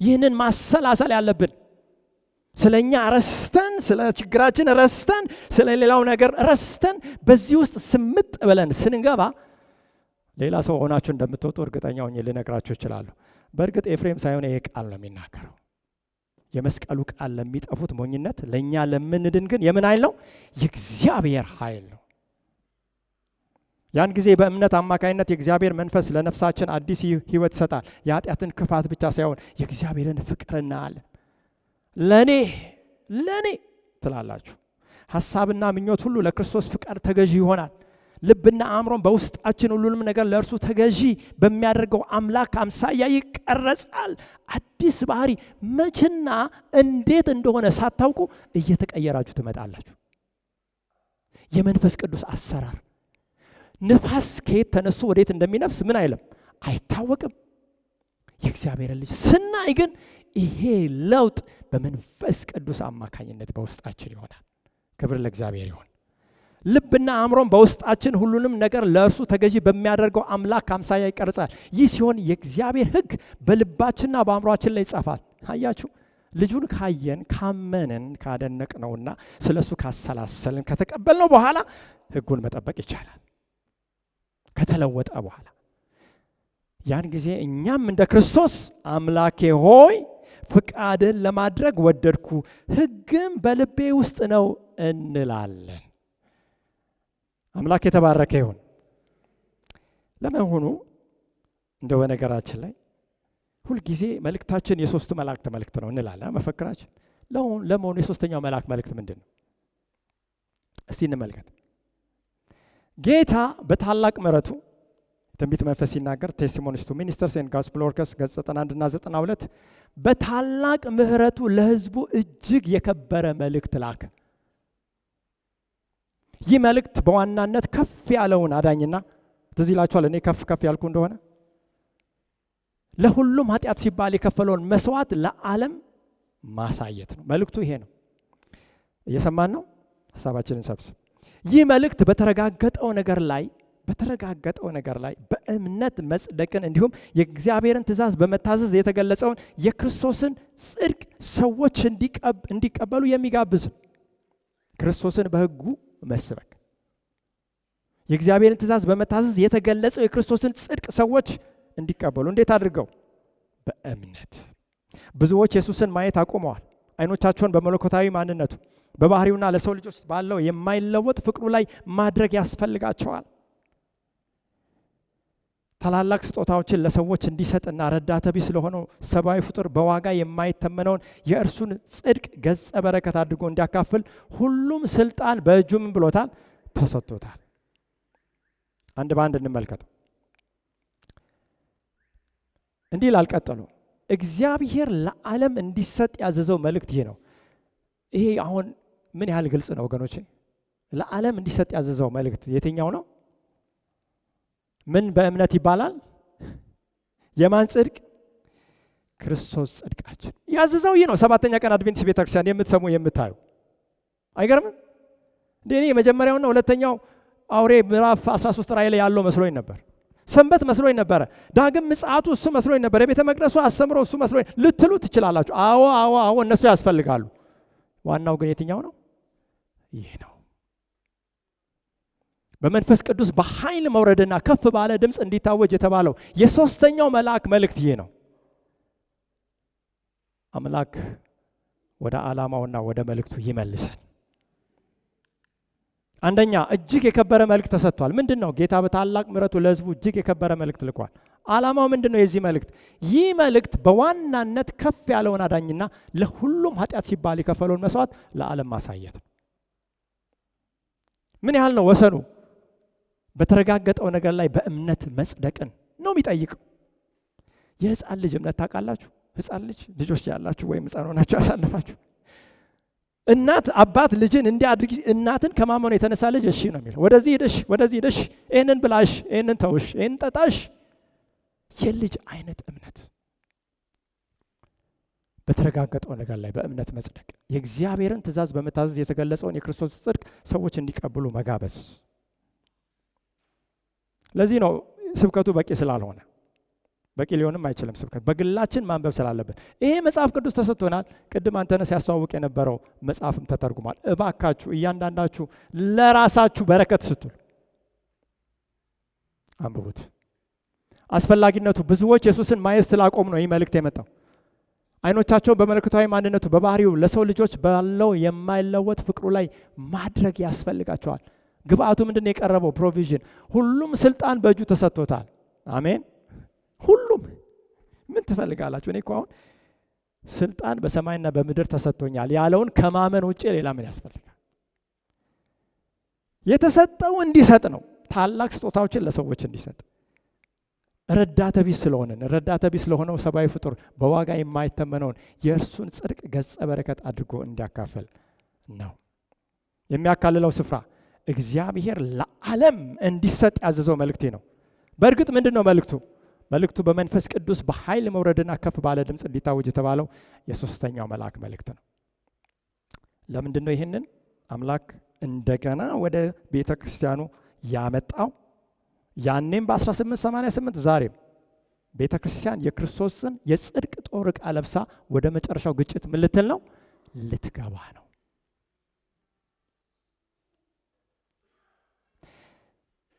Speaker 1: ይህንን ማሰላሰል ያለብን። ስለኛ ረስተን፣ ስለ ችግራችን ረስተን፣ ስለ ሌላው ነገር ረስተን በዚህ ውስጥ ስምጥ ብለን ስንገባ ሌላ ሰው ሆናችሁ እንደምትወጡ እርግጠኛ ሆኜ ልነግራችሁ እችላለሁ። በእርግጥ ኤፍሬም ሳይሆን ይሄ ቃል ነው የሚናገረው። የመስቀሉ ቃል ለሚጠፉት ሞኝነት፣ ለኛ ለምንድን ግን የምን ኃይል ነው? የእግዚአብሔር ኃይል ነው። ያን ጊዜ በእምነት አማካይነት የእግዚአብሔር መንፈስ ለነፍሳችን አዲስ ህይወት ይሰጣል። የኃጢአትን ክፋት ብቻ ሳይሆን የእግዚአብሔርን ፍቅር እናያለን። ለኔ ትላላችሁ። ሐሳብና ምኞት ሁሉ ለክርስቶስ ፍቃድ ተገዢ ይሆናል። ልብና አእምሮን በውስጣችን ሁሉንም ነገር ለእርሱ ተገዢ በሚያደርገው አምላክ አምሳያ ይቀረጻል። አዲስ ባህሪ መቼና እንዴት እንደሆነ ሳታውቁ እየተቀየራችሁ ትመጣላችሁ። የመንፈስ ቅዱስ አሰራር ንፋስ ከየት ተነሱ ወዴት እንደሚነፍስ ምን አይልም፣ አይታወቅም። የእግዚአብሔር ልጅ ስናይ ግን ይሄ ለውጥ በመንፈስ ቅዱስ አማካኝነት በውስጣችን ይሆናል። ክብር ለእግዚአብሔር ይሁን። ልብና አእምሮን በውስጣችን ሁሉንም ነገር ለእርሱ ተገዢ በሚያደርገው አምላክ አምሳያ ይቀርጻል። ይህ ሲሆን የእግዚአብሔር ሕግ በልባችንና በአእምሮአችን ላይ ይጻፋል። አያችሁ፣ ልጁን ካየን ካመንን ካደነቅነውና ስለሱ ካሰላሰልን ከተቀበልነው በኋላ ሕጉን መጠበቅ ይቻላል። ከተለወጠ በኋላ ያን ጊዜ እኛም እንደ ክርስቶስ አምላኬ ሆይ ፍቃድን ለማድረግ ወደድኩ፣ ሕግም በልቤ ውስጥ ነው እንላለን። አምላክ የተባረከ ይሁን። ለመሆኑ እንደው በነገራችን ላይ ሁልጊዜ መልእክታችን የሶስቱ መላእክት መልእክት ነው እንላለን። መፈክራችን ለመሆኑ የሶስተኛው መልአክ መልእክት ምንድን ነው? እስቲ እንመልከት። ጌታ በታላቅ ምሕረቱ ትንቢት መንፈስ ሲናገር ቴስቲሞኒስ ቱ ሚኒስተርስ ኤንድ ጋስፕል ወርከርስ ገጽ 91 እና 92 በታላቅ ምሕረቱ ለሕዝቡ እጅግ የከበረ መልእክት ላከ። ይህ መልእክት በዋናነት ከፍ ያለውን አዳኝና ትዝ ይላችኋል እኔ ከፍ ያልኩ እንደሆነ ለሁሉም ኃጢአት ሲባል የከፈለውን መስዋዕት ለዓለም ማሳየት ነው። መልእክቱ ይሄ ነው። እየሰማን ነው? ሐሳባችንን ሰብስብ። ይህ መልእክት በተረጋገጠው ነገር ላይ በእምነት መጽደቅን እንዲሁም የእግዚአብሔርን ትእዛዝ በመታዘዝ የተገለጸውን የክርስቶስን ጽድቅ ሰዎች እንዲቀበሉ የሚጋብዝ ክርስቶስን በሕጉ መስበክ፣ የእግዚአብሔርን ትእዛዝ በመታዘዝ የተገለጸው የክርስቶስን ጽድቅ ሰዎች እንዲቀበሉ እንዴት አድርገው? በእምነት። ብዙዎች ኢየሱስን ማየት አቁመዋል። አይኖቻቸውን በመለኮታዊ ማንነቱ በባህሪውና ለሰው ልጆች ባለው የማይለወጥ ፍቅሩ ላይ ማድረግ ያስፈልጋቸዋል። ታላላቅ ስጦታዎችን ለሰዎች እንዲሰጥና ረዳተ ቢስ ስለሆነው ሰብአዊ ፍጡር በዋጋ የማይተመነውን የእርሱን ጽድቅ ገጸ በረከት አድርጎ እንዲያካፍል ሁሉም ስልጣን በእጁ ምን ብሎታል? ተሰጥቶታል። አንድ በአንድ እንመልከተው። እንዲህ ይላል ቀጥሎ፣ እግዚአብሔር ለዓለም እንዲሰጥ ያዘዘው መልእክት ይሄ ነው። ይሄ አሁን ምን ያህል ግልጽ ነው ወገኖቼ? ለዓለም እንዲሰጥ ያዘዘው መልእክት የትኛው ነው? ምን በእምነት ይባላል? የማን ጽድቅ? ክርስቶስ ጽድቃችን። ያዘዘው ይህ ነው። ሰባተኛ ቀን አድቬንቲስት ቤተክርስቲያን የምትሰሙ የምታዩ አይገርምም? እኔ የመጀመሪያውና ሁለተኛው አውሬ ምዕራፍ 13 ራእይ ላይ ያለው መስሎኝ ነበር። ሰንበት መስሎኝ ነበረ። ዳግም ምጽአቱ እሱ መስሎኝ ነበር። የቤተ መቅደሱ አስተምሮ እሱ መስሎኝ ልትሉ ትችላላችሁ። አዎ እነሱ ያስፈልጋሉ። ዋናው ግን የትኛው ነው? ይህ ነው። በመንፈስ ቅዱስ በኃይል መውረድና ከፍ ባለ ድምፅ እንዲታወጅ የተባለው የሶስተኛው መልአክ መልእክት ይህ ነው። አምላክ ወደ ዓላማውና ወደ መልእክቱ ይመልሰን። አንደኛ እጅግ የከበረ መልእክት ተሰጥቷል። ምንድነው? ጌታ በታላቅ ምሕረቱ ለሕዝቡ እጅግ የከበረ መልእክት ልኳል። ዓላማው ምንድነው? የዚህ መልእክት ይህ መልእክት በዋናነት ከፍ ያለውን አዳኝና ለሁሉም ኃጢአት ሲባል የከፈለውን መስዋዕት ለዓለም ማሳየት ነው። ምን ያህል ነው ወሰኑ? በተረጋገጠው ነገር ላይ በእምነት መጽደቅን ነው የሚጠይቀው። የህፃን ልጅ እምነት ታውቃላችሁ? ህፃን ልጆች ያላችሁ ወይም ህፃን ሆናችሁ ያሳልፋችሁ እናት አባት ልጅን እንዲያድርግ እናትን ከማመኑ የተነሳ ልጅ እሺ ነው የሚለው። ወደዚህ ሄደሽ ይሄንን ብላሽ፣ ይሄንን ተውሽ፣ ይሄንን ጠጣሽ። የልጅ አይነት እምነት በተረጋገጠው ነገር ላይ በእምነት መጽደቅ፣ የእግዚአብሔርን ትእዛዝ በመታዘዝ የተገለጸውን የክርስቶስ ጽድቅ ሰዎች እንዲቀበሉ መጋበዝ። ለዚህ ነው ስብከቱ በቂ ስላልሆነ፣ በቂ ሊሆንም አይችልም ስብከት፣ በግላችን ማንበብ ስላለብን። ይሄ መጽሐፍ ቅዱስ ተሰጥቶናል። ቅድም አንተነህ ሲያስተዋውቅ የነበረው መጽሐፍም ተተርጉሟል። እባካችሁ እያንዳንዳችሁ ለራሳችሁ በረከት ስትሉ አንብቡት። አስፈላጊነቱ ብዙዎች ኢየሱስን ማየት ስላቆሙ ነው ይህ መልእክት የመጣው። አይኖቻቸውን በመለኮታዊ ማንነቱ በባህሪው ለሰው ልጆች ባለው የማይለወጥ ፍቅሩ ላይ ማድረግ ያስፈልጋቸዋል። ግብአቱ ምንድነው የቀረበው? ፕሮቪዥን። ሁሉም ስልጣን በእጁ ተሰጥቶታል። አሜን። ሁሉም ምን ትፈልጋላችሁ? እኔ እኮ አሁን ስልጣን በሰማይና በምድር ተሰጥቶኛል ያለውን ከማመን ውጪ ሌላ ምን ያስፈልጋል? የተሰጠው እንዲሰጥ ነው። ታላቅ ስጦታዎችን ለሰዎች እንዲሰጥ። ረዳተ ቢስ ስለሆነው ሰብአዊ ፍጡር በዋጋ የማይተመነውን የእርሱን ጽድቅ ገጸ በረከት አድርጎ እንዲያካፍል ነው። የሚያካልለው ስፍራ እግዚአብሔር ለዓለም እንዲሰጥ ያዘዘው መልእክቴ ነው። በእርግጥ ምንድን ነው መልእክቱ? መልእክቱ በመንፈስ ቅዱስ በኃይል መውረድና ከፍ ባለ ድምፅ እንዲታወጅ የተባለው የሶስተኛው መልአክ መልእክት ነው። ለምንድን ነው ይህንን አምላክ እንደገና ወደ ቤተ ክርስቲያኑ ያመጣው? ያኔም በ1888 ዛሬም ቤተ ክርስቲያን የክርስቶስን የጽድቅ ጦር ዕቃ ለብሳ ወደ መጨረሻው ግጭት ምን ልትል ነው? ልትገባ ነው።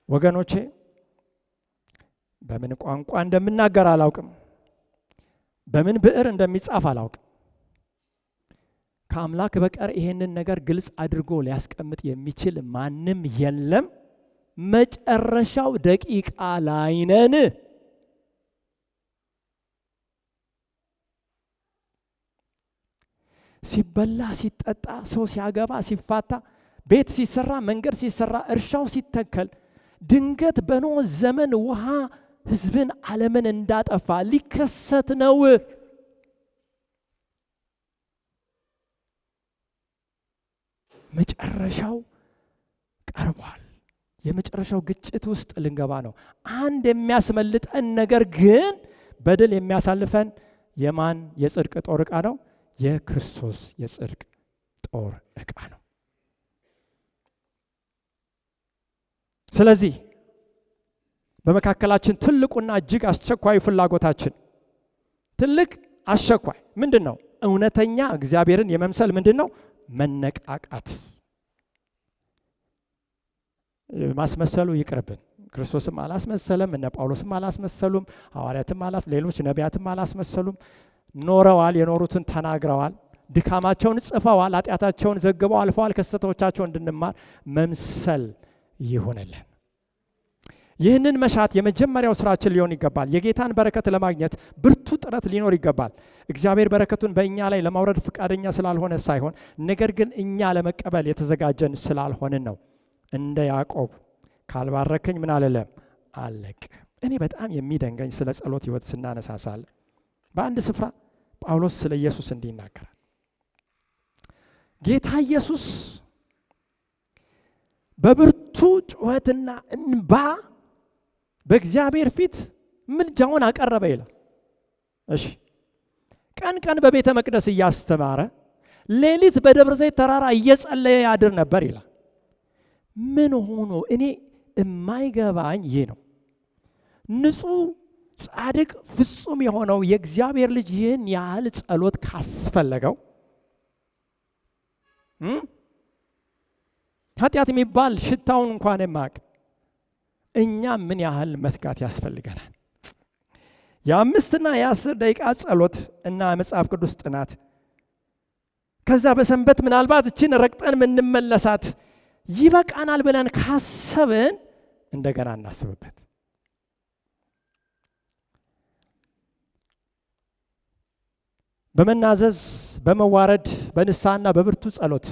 Speaker 1: ወገኖቼ በምን ቋንቋ እንደምናገር አላውቅም። በምን ብዕር እንደሚጻፍ አላውቅም። ከአምላክ በቀር ይሄንን ነገር ግልጽ አድርጎ ሊያስቀምጥ የሚችል ማንም የለም። መጨረሻው ደቂቃ ላይ ነን። ሲበላ ሲጠጣ፣ ሰው ሲያገባ ሲፋታ፣ ቤት ሲሰራ፣ መንገድ ሲሰራ፣ እርሻው ሲተከል፣ ድንገት በኖህ ዘመን ውሃ ህዝብን ዓለምን እንዳጠፋ ሊከሰት ነው። መጨረሻው ቀርቧል። የመጨረሻው ግጭት ውስጥ ልንገባ ነው። አንድ የሚያስመልጠን ነገር ግን በድል የሚያሳልፈን የማን የጽድቅ ጦር ዕቃ ነው? የክርስቶስ የጽድቅ ጦር ዕቃ ነው። ስለዚህ በመካከላችን ትልቁና እጅግ አስቸኳይ ፍላጎታችን ትልቅ አስቸኳይ ምንድን ነው? እውነተኛ እግዚአብሔርን የመምሰል ምንድን ነው? መነቃቃት። ማስመሰሉ ይቅርብን። ክርስቶስም አላስመሰለም፣ እነ ጳውሎስም አላስመሰሉም፣ ሐዋርያትም ሌሎች ነቢያትም አላስመሰሉም። ኖረዋል፣ የኖሩትን ተናግረዋል፣ ድካማቸውን ጽፈዋል፣ ኃጢአታቸውን ዘግበው አልፈዋል። ከስህተቶቻቸው እንድንማር መምሰል ይሆንልን። ይህንን መሻት የመጀመሪያው ስራችን ሊሆን ይገባል። የጌታን በረከት ለማግኘት ብርቱ ጥረት ሊኖር ይገባል። እግዚአብሔር በረከቱን በእኛ ላይ ለማውረድ ፈቃደኛ ስላልሆነ ሳይሆን ነገር ግን እኛ ለመቀበል የተዘጋጀን ስላልሆንን ነው። እንደ ያዕቆብ ካልባረከኝ ምን አልልም አለቅ። እኔ በጣም የሚደንገኝ ስለ ጸሎት ህይወት ስናነሳሳል በአንድ ስፍራ ጳውሎስ ስለ ኢየሱስ እንዲህ ይናገራል። ጌታ ኢየሱስ በብርቱ ጩኸትና እንባ በእግዚአብሔር ፊት ምልጃውን አቀረበ ይላል። እሺ፣ ቀን ቀን በቤተ መቅደስ እያስተማረ ሌሊት በደብረ ዘይት ተራራ እየጸለየ ያድር ነበር ይላል። ምን ሆኖ? እኔ የማይገባኝ ይህ ነው። ንጹህ ጻድቅ ፍጹም የሆነው የእግዚአብሔር ልጅ ይህን ያህል ጸሎት ካስፈለገው ኃጢአት የሚባል ሽታውን እንኳን የማያውቅ እኛ ምን ያህል መትጋት ያስፈልገናል? የ5 እና የ10 ደቂቃ ጸሎት እና መጽሐፍ ቅዱስ ጥናት ከዛ በሰንበት ምናልባት እችን ረግጠን የምንመለሳት ይበቃናል ብለን ካሰብን እንደገና እናስብበት። በመናዘዝ በመዋረድ በንስሐና በብርቱ ጸሎት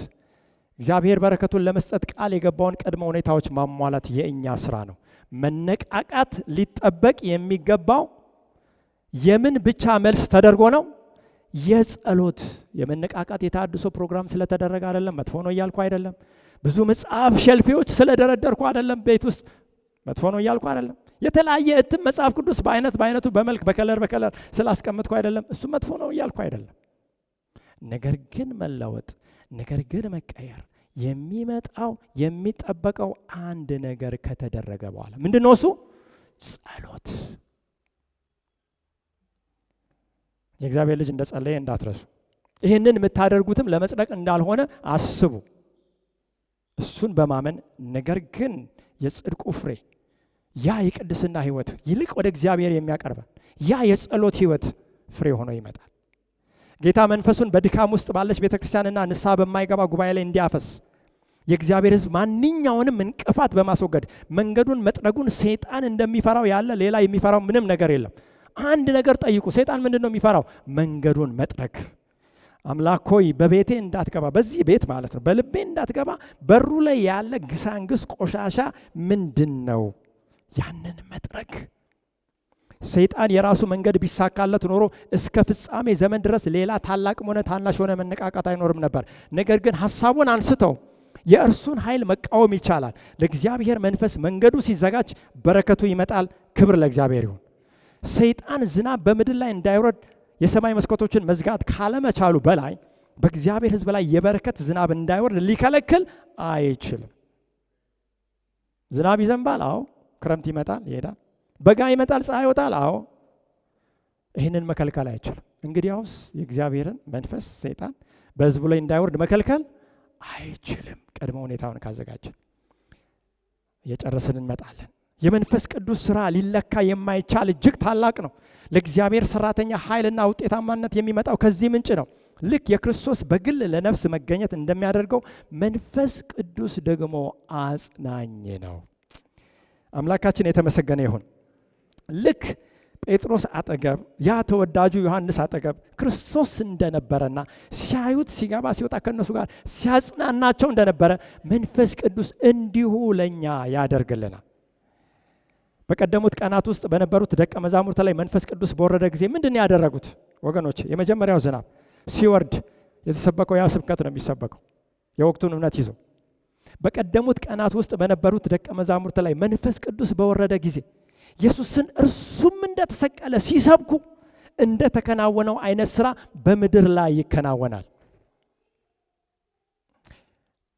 Speaker 1: እግዚአብሔር በረከቱን ለመስጠት ቃል የገባውን ቅድመ ሁኔታዎች ማሟላት የእኛ ስራ ነው። መነቃቃት ሊጠበቅ የሚገባው የምን ብቻ መልስ ተደርጎ ነው? የጸሎት። የመነቃቃት የታድሶ ፕሮግራም ስለተደረገ አይደለም፣ መጥፎ ነው እያልኩ አይደለም። ብዙ መጽሐፍ ሸልፊዎች ስለደረደርኩ አይደለም፣ ቤት ውስጥ መጥፎ ነው እያልኩ አይደለም። የተለያየ እትም መጽሐፍ ቅዱስ በአይነቱ በመልክ በከለር ስላስቀምጥኩ አይደለም፣ እሱ መጥፎ ነው እያልኩ አይደለም። ነገር ግን መለወጥ፣ ነገር ግን መቀየር የሚመጣው የሚጠበቀው አንድ ነገር ከተደረገ በኋላ ምንድነው? እሱ ጸሎት። የእግዚአብሔር ልጅ እንደጸለየ እንዳትረሱ። ይህንን የምታደርጉትም ለመጽደቅ እንዳልሆነ አስቡ። እሱን በማመን ነገር ግን የጽድቁ ፍሬ ያ የቅድስና ህይወት ይልቅ ወደ እግዚአብሔር የሚያቀርበን ያ የጸሎት ህይወት ፍሬ ሆኖ ይመጣል። ጌታ መንፈሱን በድካም ውስጥ ባለች ቤተክርስቲያንና ንስሐ በማይገባ ጉባኤ ላይ እንዲያፈስ የእግዚአብሔር ሕዝብ ማንኛውንም እንቅፋት በማስወገድ መንገዱን መጥረጉን ሰይጣን እንደሚፈራው ያለ ሌላ የሚፈራው ምንም ነገር የለም። አንድ ነገር ጠይቁ። ሰይጣን ምንድነው የሚፈራው? መንገዱን መጥረግ። አምላክ ሆይ በቤቴ እንዳትገባ፣ በዚህ ቤት ማለት ነው፣ በልቤ እንዳትገባ በሩ ላይ ያለ ግሳንግስ ቆሻሻ ምንድነው? ያንን መጥረግ። ሰይጣን የራሱ መንገድ ቢሳካለት ኖሮ እስከ ፍጻሜ ዘመን ድረስ ሌላ ታላቅም ሆነ ታናሽ ሆነ መነቃቃት አይኖርም ነበር። ነገር ግን ሐሳቡን አንስተው የእርሱን ኃይል መቃወም ይቻላል። ለእግዚአብሔር መንፈስ መንገዱ ሲዘጋጅ በረከቱ ይመጣል። ክብር ለእግዚአብሔር ይሁን። ሰይጣን ዝናብ በምድር ላይ እንዳይወርድ የሰማይ መስኮቶችን መዝጋት ካለመቻሉ በላይ በእግዚአብሔር ሕዝብ ላይ የበረከት ዝናብ እንዳይወርድ ሊከለክል አይችልም። ዝናብ ይዘንባል፣ አዎ። ክረምት ይመጣል፣ ይሄዳል። በጋ ይመጣል፣ ፀሐይ ይወጣል፣ አዎ። ይህንን መከልከል አይችልም። እንግዲያውስ የእግዚአብሔርን መንፈስ ሰይጣን በሕዝቡ ላይ እንዳይወርድ መከልከል አይችልም። ቀድሞ ሁኔታውን ካዘጋጀን እየጨረስን እንመጣለን። የመንፈስ ቅዱስ ስራ ሊለካ የማይቻል እጅግ ታላቅ ነው። ለእግዚአብሔር ሰራተኛ ኃይልና ውጤታማነት የሚመጣው ከዚህ ምንጭ ነው። ልክ የክርስቶስ በግል ለነፍስ መገኘት እንደሚያደርገው መንፈስ ቅዱስ ደግሞ አጽናኝ ነው። አምላካችን የተመሰገነ ይሁን። ልክ ጴጥሮስ አጠገብ ያ ተወዳጁ ዮሐንስ አጠገብ ክርስቶስ እንደነበረና ሲያዩት ሲገባ ሲወጣ ከነሱ ጋር ሲያጽናናቸው እንደነበረ መንፈስ ቅዱስ እንዲሁ ለኛ ያደርግልናል። በቀደሙት ቀናት ውስጥ በነበሩት ደቀ መዛሙርት ላይ መንፈስ ቅዱስ በወረደ ጊዜ ምንድን ነው ያደረጉት ወገኖች? የመጀመሪያው ዝናብ ሲወርድ የተሰበከው ያ ስብከት ነው የሚሰበከው የወቅቱን እውነት ይዞ። በቀደሙት ቀናት ውስጥ በነበሩት ደቀ መዛሙርት ላይ መንፈስ ቅዱስ በወረደ ጊዜ ኢየሱስን እርሱም እንደተሰቀለ ሲሰብኩ እንደተከናወነው አይነት ስራ በምድር ላይ ይከናወናል።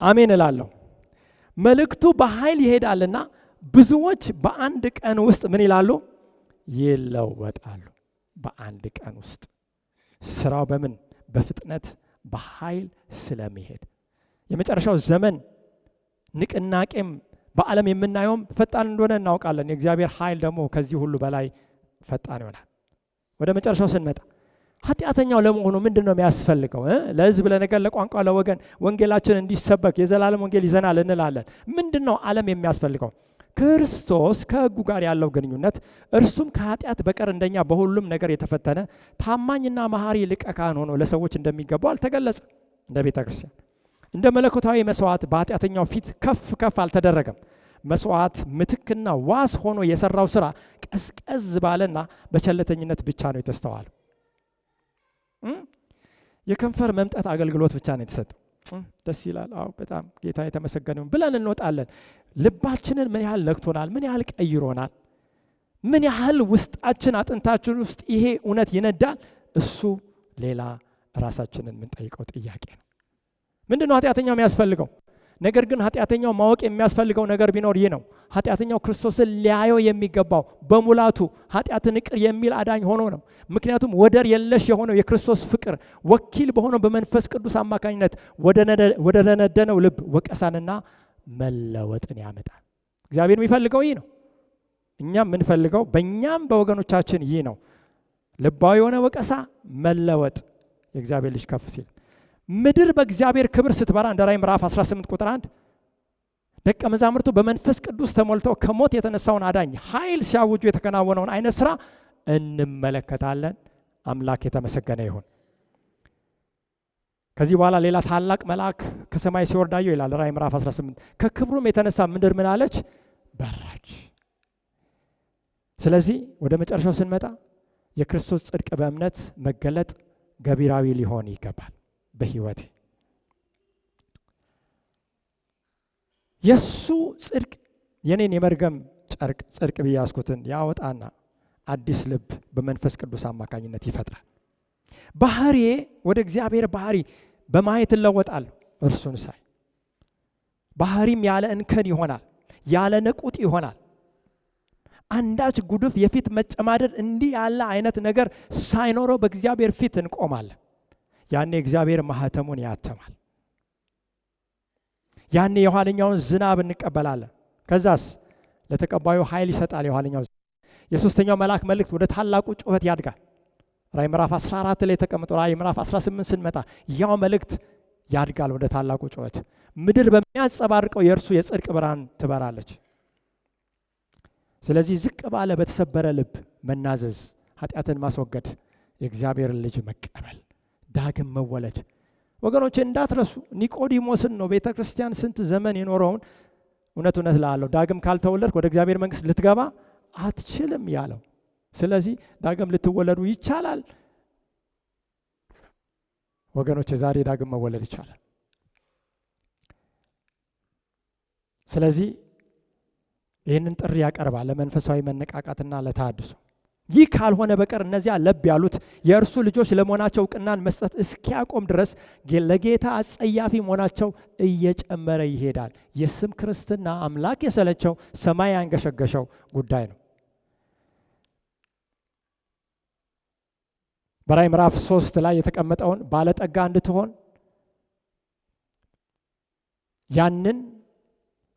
Speaker 1: አሜን እላለሁ። መልእክቱ በኃይል ይሄዳልና ብዙዎች በአንድ ቀን ውስጥ ምን ይላሉ? ይለወጣሉ። በአንድ ቀን ውስጥ ስራው በምን? በፍጥነት በኃይል ስለሚሄድ የመጨረሻው ዘመን ንቅናቄም በዓለም የምናየውም ፈጣን እንደሆነ እናውቃለን። የእግዚአብሔር ኃይል ደግሞ ከዚህ ሁሉ በላይ ፈጣን ይሆናል። ወደ መጨረሻው ስንመጣ ኃጢአተኛው ለመሆኑ ምንድነው የሚያስፈልገው? ለህዝብ፣ ለነገር፣ ለቋንቋ፣ ለወገን ወንጌላችን እንዲሰበክ የዘላለም ወንጌል ይዘናል እንላለን። ምንድነው ዓለም የሚያስፈልገው? ክርስቶስ ከሕጉ ጋር ያለው ግንኙነት፣ እርሱም ከኃጢአት በቀር እንደኛ በሁሉም ነገር የተፈተነ ታማኝና መሐሪ ሊቀ ካህን ሆኖ ለሰዎች እንደሚገባው አልተገለጸም። እንደ ቤተ ክርስቲያን እንደ መለኮታዊ መስዋዕት በኃጢአተኛው ፊት ከፍ አልተደረገም። መስዋዕት ምትክና ዋስ ሆኖ የሰራው ስራ ቀዝቀዝ ባለና በቸለተኝነት ብቻ ነው የተስተዋለው። የከንፈር መምጠት አገልግሎት ብቻ ነው የተሰጠው። ደስ ይላል። አዎ በጣም ጌታ የተመሰገነው ብለን እንወጣለን። ልባችንን ምን ያህል ነክቶናል? ምን ያህል ቀይሮናል? ምን ያህል ውስጣችን አጥንታችን ውስጥ ይሄ እውነት ይነዳል? እሱ ሌላ ራሳችንን የምንጠይቀው ጥያቄ ነው። ምንድነው ኃጢአተኛው የሚያስፈልገው? ነገር ግን ኃጢአተኛው ማወቅ የሚያስፈልገው ነገር ቢኖር ይህ ነው። ኃጢአተኛው ክርስቶስን ሊያየው የሚገባው በሙላቱ ኃጢአትን ይቅር የሚል አዳኝ ሆኖ ነው። ምክንያቱም ወደር የለሽ የሆነው የክርስቶስ ፍቅር ወኪል በሆነው በመንፈስ ቅዱስ አማካኝነት ወደ ነደነው ልብ ወቀሳንና መለወጥን ያመጣል። እግዚአብሔር የሚፈልገው ይህ ነው። እኛም የምንፈልገው በእኛም በወገኖቻችን ይህ ነው። ልባዊ የሆነ ወቀሳ፣ መለወጥ። የእግዚአብሔር ልጅ ከፍ ሲል ምድር በእግዚአብሔር ክብር ስትበራ እንደ ራዕይ ምዕራፍ 18 ቁጥር 1 ደቀ መዛሙርቱ በመንፈስ ቅዱስ ተሞልተው ከሞት የተነሳውን አዳኝ ኃይል ሲያውጁ የተከናወነውን አይነት ስራ እንመለከታለን። አምላክ የተመሰገነ ይሁን። ከዚህ በኋላ ሌላ ታላቅ መልአክ ከሰማይ ሲወርድ አየሁ ይላል ራዕይ ምዕራፍ 18። ከክብሩም የተነሳ ምድር ምን አለች? በራች። ስለዚህ ወደ መጨረሻው ስንመጣ የክርስቶስ ጽድቅ በእምነት መገለጥ ገቢራዊ ሊሆን ይገባል። በህይወቴ የሱ ጽድቅ የኔን የመርገም ጨርቅ ጽድቅ ብያስኩትን ያወጣና አዲስ ልብ በመንፈስ ቅዱስ አማካኝነት ይፈጥራል። ባህሪዬ ወደ እግዚአብሔር ባህሪ በማየት እለወጣለሁ። እርሱን ሳይ ባህሪም ያለ እንከን ይሆናል፣ ያለ ነቁጥ ይሆናል። አንዳች ጉድፍ፣ የፊት መጨማደድ፣ እንዲህ ያለ አይነት ነገር ሳይኖረው በእግዚአብሔር ፊት እንቆማለን። ያኔ እግዚአብሔር ማህተሙን ያተማል። ያኔ የኋለኛውን ዝናብ እንቀበላለን። ከዛስ ለተቀባዩ ኃይል ይሰጣል። የኋለኛው የሶስተኛው መልአክ መልእክት ወደ ታላቁ ጩኸት ያድጋል። ራዕይ ምዕራፍ 14 ላይ ተቀምጦ ራዕይ ምዕራፍ 18 ስንመጣ ያው መልእክት ያድጋል ወደ ታላቁ ጩኸት። ምድር በሚያንጸባርቀው የእርሱ የጽድቅ ብርሃን ትበራለች። ስለዚህ ዝቅ ባለ በተሰበረ ልብ መናዘዝ፣ ኃጢአትን ማስወገድ፣ የእግዚአብሔርን ልጅ መቀበል፣ ዳግም መወለድ። ወገኖቼ እንዳትረሱ ኒቆዲሞስን ነው ቤተ ክርስቲያን ስንት ዘመን የኖረውን እውነት እላለሁ ዳግም ካልተወለድክ ወደ እግዚአብሔር መንግስት ልትገባ አትችልም ያለው። ስለዚህ ዳግም ልትወለዱ ይቻላል ወገኖቼ፣ ዛሬ ዳግም መወለድ ይቻላል። ስለዚህ ይህንን ጥሪ ያቀርባል ለመንፈሳዊ መነቃቃትና ለተሃድሶ። ይህ ካልሆነ በቀር እነዚያ ለብ ያሉት የእርሱ ልጆች ለመሆናቸው እውቅናን መስጠት እስኪያቆም ድረስ ለጌታ አጸያፊ መሆናቸው እየጨመረ ይሄዳል። የስም ክርስትና አምላክ የሰለቸው ሰማይ ያንገሸገሸው ጉዳይ ነው። በራዕይ ምዕራፍ 3 ላይ የተቀመጠውን ባለጠጋ እንድትሆን ያንን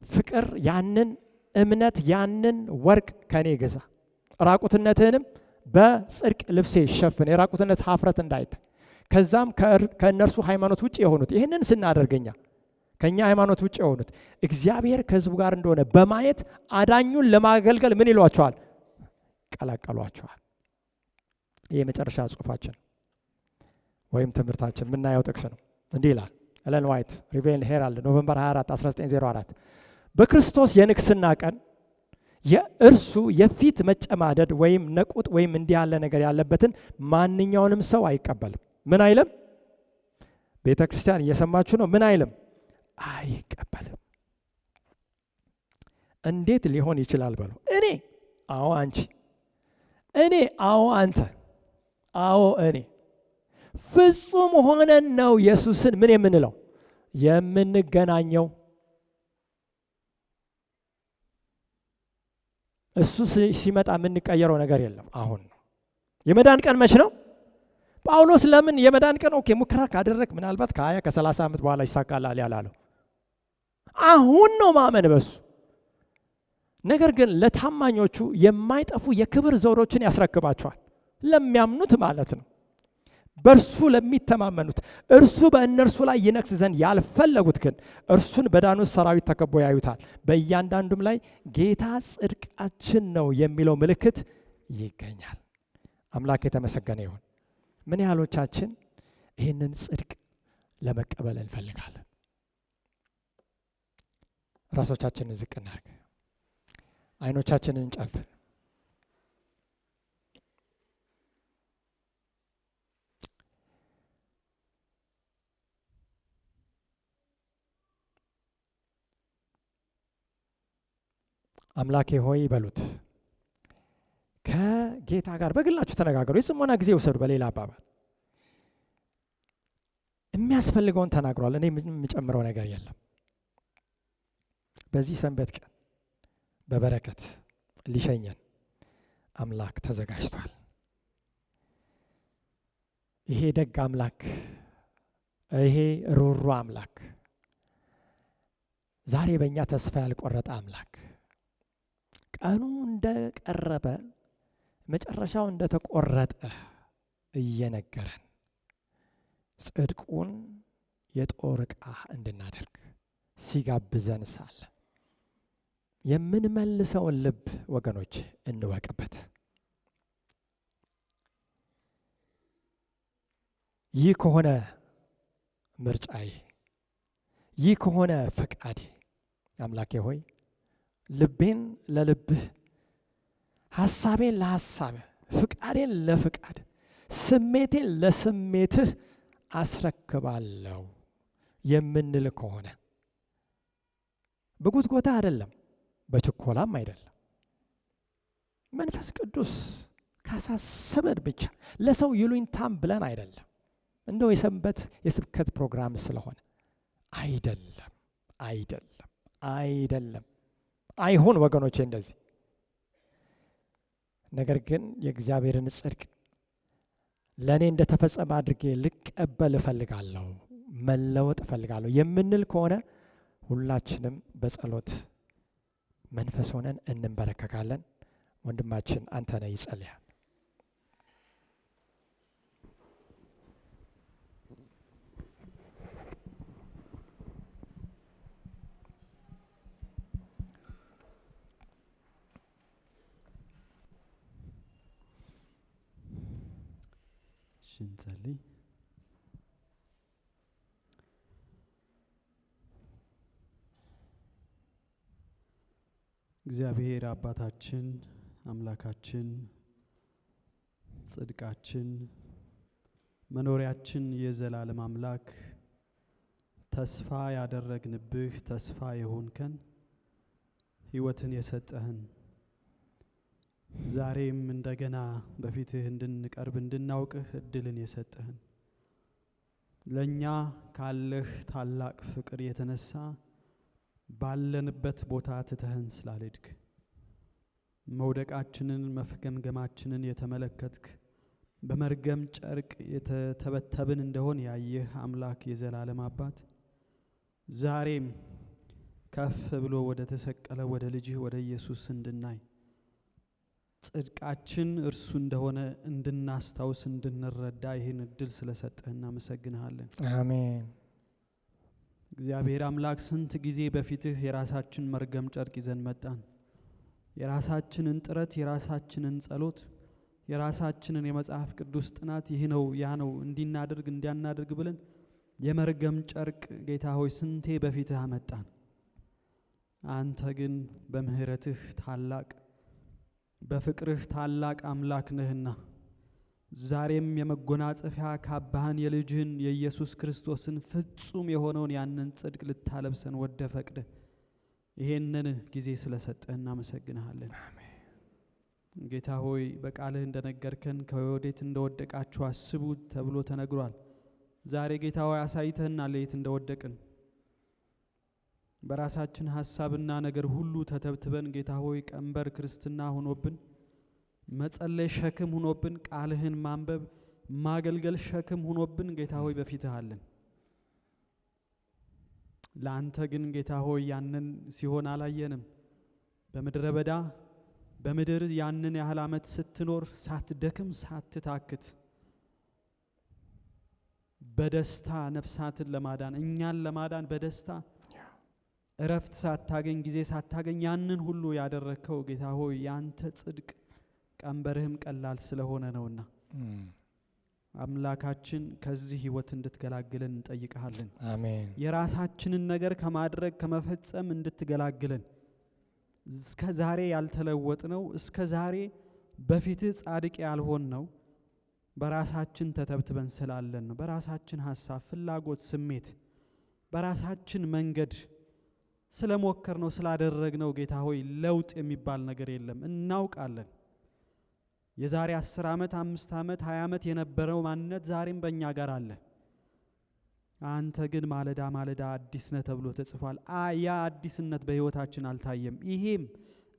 Speaker 1: ፍቅር፣ ያንን እምነት፣ ያንን ወርቅ ከኔ ግዛ፣ ራቁትነትህንም በጽድቅ ልብሴ ሸፍን፣ የራቁትነት ሀፍረት እንዳይታይ። ከዛም ከእነርሱ ሃይማኖት ውጭ የሆኑት ይህንን ስናደርገኛ ከኛ ሃይማኖት ውጭ የሆኑት እግዚአብሔር ከሕዝቡ ጋር እንደሆነ በማየት አዳኙን ለማገልገል ምን ይሏቸዋል? ቀላቀሏቸዋል። ይህ የመጨረሻ ጽሑፋችን ወይም ትምህርታችን የምናየው ጥቅስ ነው። እንዲህ ይላል ኤለን ዋይት ሪቬይል ሄራልድ ኖቬምበር 24 1904 በክርስቶስ የንግስና ቀን የእርሱ የፊት መጨማደድ ወይም ነቁጥ ወይም እንዲህ ያለ ነገር ያለበትን ማንኛውንም ሰው አይቀበልም። ምን አይልም? ቤተ ክርስቲያን እየሰማችሁ ነው? ምን አይልም? አይቀበልም። እንዴት ሊሆን ይችላል በሉ። እኔ አዎ አንቺ፣ እኔ አዎ አንተ፣ አዎ እኔ ፍጹም ሆነን ነው ኢየሱስን ምን የምንለው የምንገናኘው። እሱ ሲመጣ የምንቀየረው ነገር የለም። አሁን ነው የመዳን ቀን። መች ነው? ጳውሎስ ለምን የመዳን ቀን ኦኬ ሙከራ ካደረግ ምናልባት ከ20 ከ30 ዓመት በኋላ ይሳካላል ያላለው አሁን ነው ማመን በሱ። ነገር ግን ለታማኞቹ የማይጠፉ የክብር ዘውዶችን ያስረክባቸዋል። ለሚያምኑት ማለት ነው፣ በእርሱ ለሚተማመኑት። እርሱ በእነርሱ ላይ ይነግስ ዘንድ ያልፈለጉት ግን እርሱን በዳኑት ሰራዊት ተከቦ ያዩታል። በእያንዳንዱም ላይ ጌታ ጽድቃችን ነው የሚለው ምልክት ይገኛል። አምላክ የተመሰገነ ይሁን። ምን ያህሎቻችን ይህንን ጽድቅ ለመቀበል እንፈልጋለን? ራሶቻችንን ዝቅ እናድርግ፣ አይኖቻችንን እንጨፍን። አምላኬ ሆይ በሉት። ከጌታ ጋር በግላችሁ ተነጋገሩ። የጽሞና ጊዜ ውሰዱ። በሌላ አባባል የሚያስፈልገውን ተናግሯል። እኔ ምንም የምጨምረው ነገር የለም። በዚህ ሰንበት ቀን በበረከት ሊሸኘን አምላክ ተዘጋጅቷል። ይሄ ደግ አምላክ፣ ይሄ ሩሩ አምላክ፣ ዛሬ በእኛ ተስፋ ያልቆረጠ አምላክ ቀኑ እንደቀረበ መጨረሻው እንደተቆረጠ እየነገረን ጽድቁን የጦር ዕቃ እንድናደርግ ሲጋብዘን ሳለ የምንመልሰውን ልብ ወገኖች እንወቅበት። ይህ ከሆነ ምርጫዬ፣ ይህ ከሆነ ፈቃዴ፣ አምላኬ ሆይ ልቤን ለልብህ፣ ሐሳቤን ለሐሳብህ፣ ፍቃዴን ለፍቃድ፣ ስሜቴን ለስሜትህ አስረክባለሁ የምንል ከሆነ በጉትጎታ አይደለም፣ በችኮላም አይደለም፣ መንፈስ ቅዱስ ካሳሰበን ብቻ ለሰው ይሉኝታም ብለን አይደለም፣ እንደው የሰንበት የስብከት ፕሮግራም ስለሆነ አይደለም፣ አይደለም፣ አይደለም። አይሁን ወገኖቼ እንደዚህ። ነገር ግን የእግዚአብሔርን ጽድቅ ለእኔ እንደተፈጸመ አድርጌ ልቀበል እፈልጋለሁ፣ መለወጥ እፈልጋለሁ የምንል ከሆነ ሁላችንም በጸሎት መንፈስ ሆነን እንበረከካለን። ወንድማችን አንተነህ ይጸልያል።
Speaker 2: እንጸልይ። እግዚአብሔር አባታችን አምላካችን ጽድቃችን መኖሪያችን የዘላለም አምላክ ተስፋ ያደረግንብህ ተስፋ የሆንከን ሕይወትን የሰጠህን ዛሬም እንደገና በፊትህ እንድንቀርብ እንድናውቅህ እድልን የሰጠህን ለኛ ካለህ ታላቅ ፍቅር የተነሳ ባለንበት ቦታ ትተህን ስላልሄድክ መውደቃችንን መፍገምገማችንን የተመለከትክ በመርገም ጨርቅ የተተበተብን እንደሆን ያየህ አምላክ የዘላለም አባት ዛሬም ከፍ ብሎ ወደ ተሰቀለ ወደ ልጅህ ወደ ኢየሱስ እንድናይ ጽድቃችን እርሱ እንደሆነ እንድናስታውስ እንድንረዳ ይህን እድል ስለሰጠህ እናመሰግንሃለን።
Speaker 1: አሜን።
Speaker 2: እግዚአብሔር አምላክ ስንት ጊዜ በፊትህ የራሳችን መርገም ጨርቅ ይዘን መጣን። የራሳችንን ጥረት፣ የራሳችንን ጸሎት፣ የራሳችንን የመጽሐፍ ቅዱስ ጥናት ይህ ነው ያ ነው እንዲናደርግ እንዲያናደርግ ብለን የመርገም ጨርቅ ጌታ ሆይ ስንቴ በፊትህ አመጣን። አንተ ግን በምህረትህ ታላቅ በፍቅርህ ታላቅ አምላክ ነህና ዛሬም የመጎናጸፊያ ካባህን የልጅህን የኢየሱስ ክርስቶስን ፍጹም የሆነውን ያንን ጽድቅ ልታለብሰን ወደ ፈቅደ ይሄንን ጊዜ ስለሰጠህ እናመሰግንሃለን።
Speaker 1: አሜን።
Speaker 2: ጌታ ሆይ በቃልህ እንደነገርከን ከወዴት እንደወደቃችሁ አስቡ ተብሎ ተነግሯል። ዛሬ ጌታ ሆይ አሳይተህናል የት እንደወደቅን። በራሳችን ሐሳብና ነገር ሁሉ ተተብትበን ጌታ ሆይ ቀንበር ክርስትና ሆኖብን፣ መጸለይ ሸክም ሆኖብን፣ ቃልህን ማንበብ ማገልገል ሸክም ሆኖብን ጌታ ሆይ በፊትህ አለን። ለአንተ ግን ጌታ ሆይ ያንን ሲሆን አላየንም። በምድረ በዳ በምድር ያንን ያህል ዓመት ስትኖር ሳትደክም ሳትታክት በደስታ ነፍሳትን ለማዳን እኛን ለማዳን በደስታ እረፍት ሳታገኝ ጊዜ ሳታገኝ ያንን ሁሉ ያደረከው ጌታ ሆይ ያንተ ጽድቅ ቀንበርህም ቀላል ስለሆነ ነውና አምላካችን ከዚህ ህይወት እንድትገላግለን እንጠይቀሃለን።
Speaker 1: አሜን።
Speaker 2: የራሳችንን ነገር ከማድረግ ከመፈጸም እንድትገላግለን እስከ ዛሬ ያልተለወጥ ነው እስከ ዛሬ በፊትህ ጻድቅ ያልሆን ነው በራሳችን ተተብትበን ስላለን ነው። በራሳችን ሐሳብ፣ ፍላጎት፣ ስሜት በራሳችን መንገድ ስለሞከር ነው ስላደረግ ነው ጌታ ሆይ ለውጥ የሚባል ነገር የለም እናውቃለን። የዛሬ 10 ዓመት 5 ዓመት 20 ዓመት የነበረው ማንነት ዛሬም በእኛ ጋር አለ። አንተ ግን ማለዳ ማለዳ አዲስ ነህ ተብሎ ተጽፏል። ያ አዲስነት በህይወታችን አልታየም። ይሄም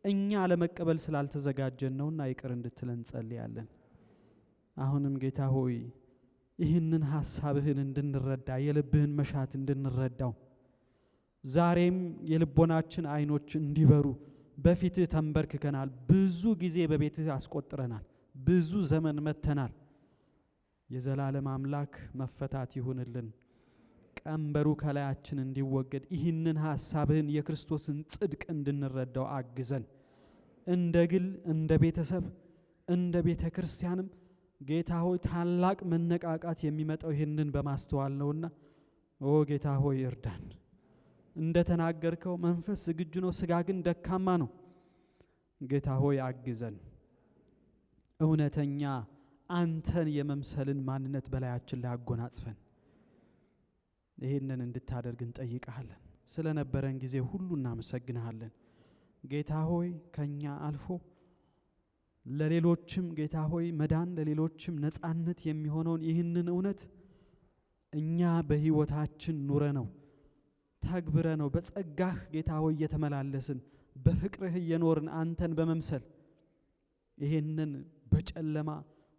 Speaker 2: እኛ ለመቀበል ስላልተዘጋጀን ነውና ይቅር እንድትለን ጸልያለን። አሁንም ጌታ ሆይ ይህንን ሐሳብህን እንድንረዳ የልብህን መሻት እንድንረዳው ዛሬም የልቦናችን አይኖች እንዲበሩ በፊትህ ተንበርክከናል። ብዙ ጊዜ በቤትህ አስቆጥረናል። ብዙ ዘመን መተናል። የዘላለም አምላክ መፈታት ይሁንልን። ቀንበሩ ከላያችን እንዲወገድ ይህንን ሐሳብህን የክርስቶስን ጽድቅ እንድንረዳው አግዘን። እንደ ግል እንደ ቤተሰብ እንደ ቤተ ክርስቲያንም ጌታ ሆይ ታላቅ መነቃቃት የሚመጣው ይህንን በማስተዋል ነውና ኦ ጌታ ሆይ እርዳን። እንደ ተናገርከው መንፈስ ዝግጁ ነው፣ ስጋ ግን ደካማ ነው። ጌታ ሆይ አግዘን። እውነተኛ አንተን የመምሰልን ማንነት በላያችን ላይ አጎናጽፈን ይህንን እንድታደርግ እንጠይቀሃለን። ስለነበረን ጊዜ ሁሉ እናመሰግንሃለን። ጌታ ሆይ ከኛ አልፎ ለሌሎችም ጌታ ሆይ መዳን ለሌሎችም ነጻነት የሚሆነውን ይህንን እውነት እኛ በህይወታችን ኑረ ነው ተግብረ ነው በጸጋህ ጌታ ሆይ እየተመላለስን በፍቅርህ እየኖርን አንተን በመምሰል ይህንን በጨለማ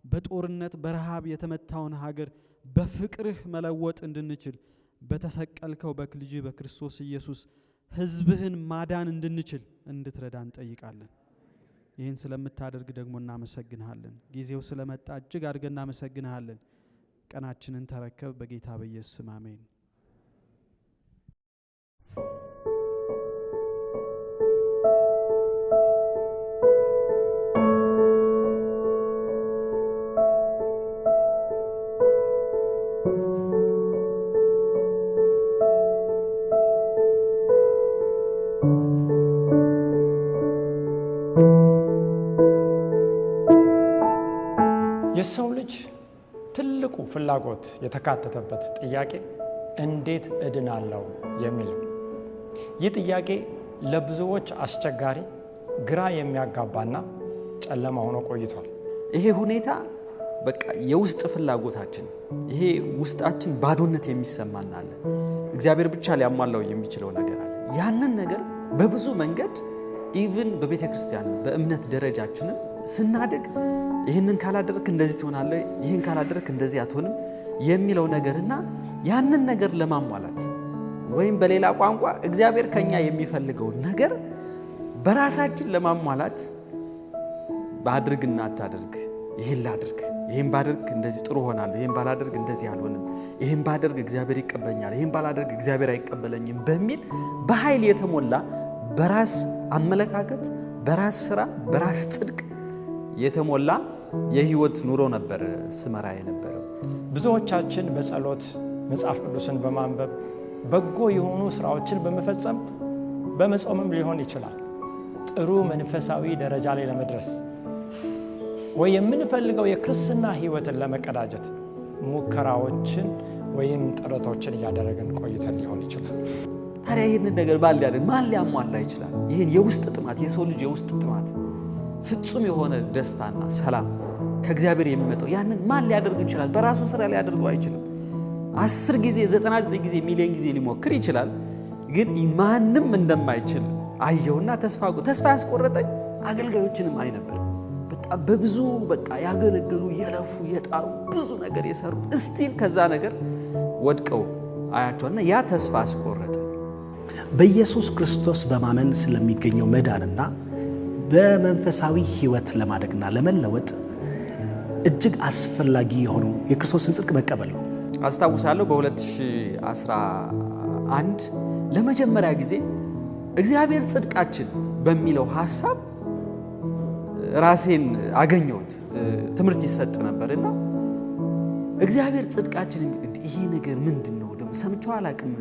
Speaker 2: በጦርነት በረሃብ የተመታውን ሀገር በፍቅርህ መለወጥ እንድንችል በተሰቀልከው በልጅ በክርስቶስ ኢየሱስ ህዝብህን ማዳን እንድንችል እንድትረዳ እንጠይቃለን። ይህን ስለምታደርግ ደግሞ እናመሰግንሃለን። ጊዜው ስለመጣ እጅግ አድርገን እናመሰግንሃለን። ቀናችንን ተረከብ። በጌታ በኢየሱስ ስም አሜን።
Speaker 1: የሰው ልጅ ትልቁ ፍላጎት የተካተተበት ጥያቄ እንዴት እድናለሁ የሚል ነው። ይህ ጥያቄ ለብዙዎች አስቸጋሪ፣ ግራ የሚያጋባና ጨለማ ሆኖ ቆይቷል።
Speaker 3: ይሄ ሁኔታ በቃ የውስጥ ፍላጎታችን፣ ይሄ ውስጣችን ባዶነት የሚሰማን አለ። እግዚአብሔር ብቻ ሊያሟላው የሚችለው ነገር አለ። ያንን ነገር በብዙ መንገድ ኢቭን በቤተ ክርስቲያን በእምነት ደረጃችንን ስናድግ ይህንን ካላደረክ እንደዚህ ትሆናለህ፣ ይህን ካላደረክ እንደዚህ አትሆንም የሚለው ነገርና ያንን ነገር ለማሟላት ወይም በሌላ ቋንቋ እግዚአብሔር ከኛ የሚፈልገው ነገር በራሳችን ለማሟላት ባድርግና አታድርግ፣ ይህን ላድርግ፣ ይህን ባድርግ እንደዚህ ጥሩ ሆናለሁ፣ ይህን ባላደርግ እንደዚህ አልሆንም፣ ይህን ባደርግ እግዚአብሔር ይቀበለኛል፣ ይህን ባላደርግ እግዚአብሔር አይቀበለኝም በሚል በኃይል የተሞላ በራስ አመለካከት፣ በራስ ስራ፣ በራስ ጽድቅ የተሞላ የህይወት ኑሮ ነበር ስመራ የነበረው።
Speaker 1: ብዙዎቻችን በጸሎት መጽሐፍ ቅዱስን በማንበብ በጎ የሆኑ ስራዎችን በመፈጸም በመጾምም ሊሆን ይችላል ጥሩ መንፈሳዊ ደረጃ ላይ ለመድረስ ወይ የምንፈልገው የክርስትና ህይወትን ለመቀዳጀት ሙከራዎችን ወይም ጥረቶችን እያደረግን ቆይተን ሊሆን ይችላል።
Speaker 3: ታዲያ ይህንን ነገር ማን ሊያሟላ ይችላል? ይህን የውስጥ ጥማት፣ የሰው ልጅ የውስጥ ጥማት፣ ፍጹም የሆነ ደስታና ሰላም ከእግዚአብሔር የሚመጣው ያንን ማን ሊያደርግ ይችላል? በራሱ ስራ ሊያደርገው አይችልም። 10 ጊዜ 99 ጊዜ ሚሊዮን ጊዜ ሊሞክር ይችላል። ግን ማንም እንደማይችል አየውና ተስፋ ያስቆረጠኝ አገልጋዮችንም አይ ነበር። በጣም በብዙ ያገለገሉ የለፉ የጣሩ ብዙ ነገር የሰሩ እስቲል ከዛ ነገር ወድቀው አያቸውና ያ ተስፋ አስቆረጠ።
Speaker 4: በኢየሱስ ክርስቶስ በማመን ስለሚገኘው መዳንና በመንፈሳዊ ሕይወት ለማደግና ለመለወጥ እጅግ አስፈላጊ የሆነው የክርስቶስን ጽድቅ መቀበል ነው።
Speaker 3: አስታውሳለሁ በ2011 ለመጀመሪያ ጊዜ እግዚአብሔር ጽድቃችን በሚለው ሐሳብ ራሴን አገኘሁት። ትምህርት ይሰጥ ነበርና እግዚአብሔር ጽድቃችን ይሄ ነገር ምንድነው ደግሞ ሰምቼው አላቅም፣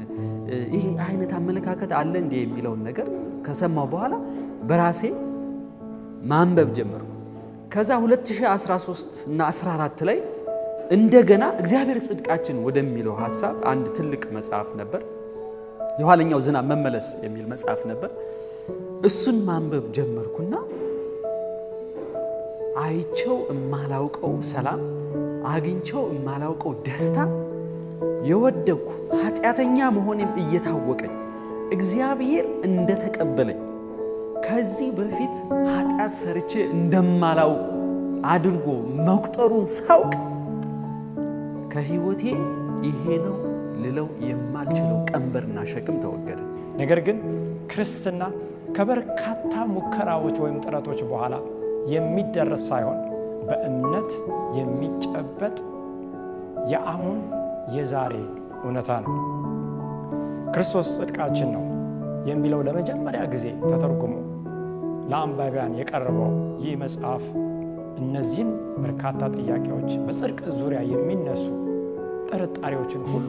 Speaker 3: ይሄ አይነት አመለካከት አለ እንዴ የሚለውን ነገር ከሰማው በኋላ በራሴ ማንበብ ጀመርኩ። ከዛ 2013 እና 14 ላይ እንደገና እግዚአብሔር ጽድቃችን ወደሚለው ሐሳብ አንድ ትልቅ መጽሐፍ ነበር፣ የኋለኛው ዝናብ መመለስ የሚል መጽሐፍ ነበር። እሱን ማንበብ ጀመርኩና አይቸው እማላውቀው ሰላም፣ አግኝቸው እማላውቀው ደስታ፣ የወደኩ ኃጢአተኛ መሆኔም እየታወቀኝ እግዚአብሔር እንደተቀበለኝ ከዚህ በፊት ኃጢአት ሰርቼ እንደማላውቅ አድርጎ መቁጠሩን ሳውቅ ከህይወቴ ይሄ ነው ልለው የማልችለው ቀንበርና ሸክም ተወገደ።
Speaker 1: ነገር ግን ክርስትና ከበርካታ ሙከራዎች ወይም ጥረቶች በኋላ የሚደረስ ሳይሆን በእምነት የሚጨበጥ የአሁን የዛሬ እውነታ ነው። ክርስቶስ ጽድቃችን ነው የሚለው ለመጀመሪያ ጊዜ ተተርጉሞ ለአንባቢያን የቀረበው ይህ መጽሐፍ እነዚህን በርካታ ጥያቄዎች፣ በጽድቅ ዙሪያ የሚነሱ ጥርጣሬዎችን ሁሉ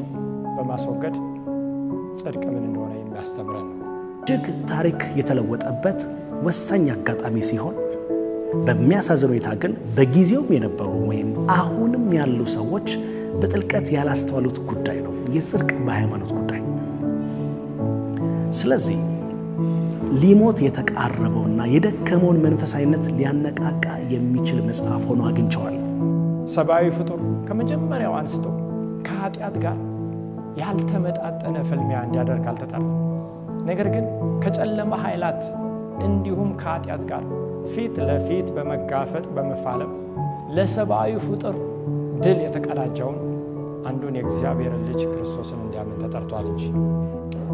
Speaker 1: በማስወገድ ጽድቅ ምን እንደሆነ የሚያስተምረን ነው።
Speaker 4: እጅግ ታሪክ የተለወጠበት ወሳኝ አጋጣሚ ሲሆን በሚያሳዝን ሁኔታ ግን በጊዜውም የነበሩ ወይም አሁንም ያሉ ሰዎች በጥልቀት ያላስተዋሉት ጉዳይ ነው፣ የጽድቅ በሃይማኖት ጉዳይ። ስለዚህ ሊሞት የተቃረበውና የደከመውን መንፈሳዊነት ሊያነቃቃ የሚችል መጽሐፍ ሆኖ አግኝቸዋል።
Speaker 1: ሰብአዊ ፍጡር ከመጀመሪያው አንስቶ ከኃጢአት ጋር ያልተመጣጠነ ፍልሚያ እንዲያደርግ አልተጠራም። ነገር ግን ከጨለማ ኃይላት እንዲሁም ከኃጢአት ጋር ፊት ለፊት በመጋፈጥ በመፋለም ለሰብአዊ ፍጡር ድል የተቀዳጀውን አንዱን የእግዚአብሔርን ልጅ ክርስቶስን እንዲያምን ተጠርቷል እንጂ።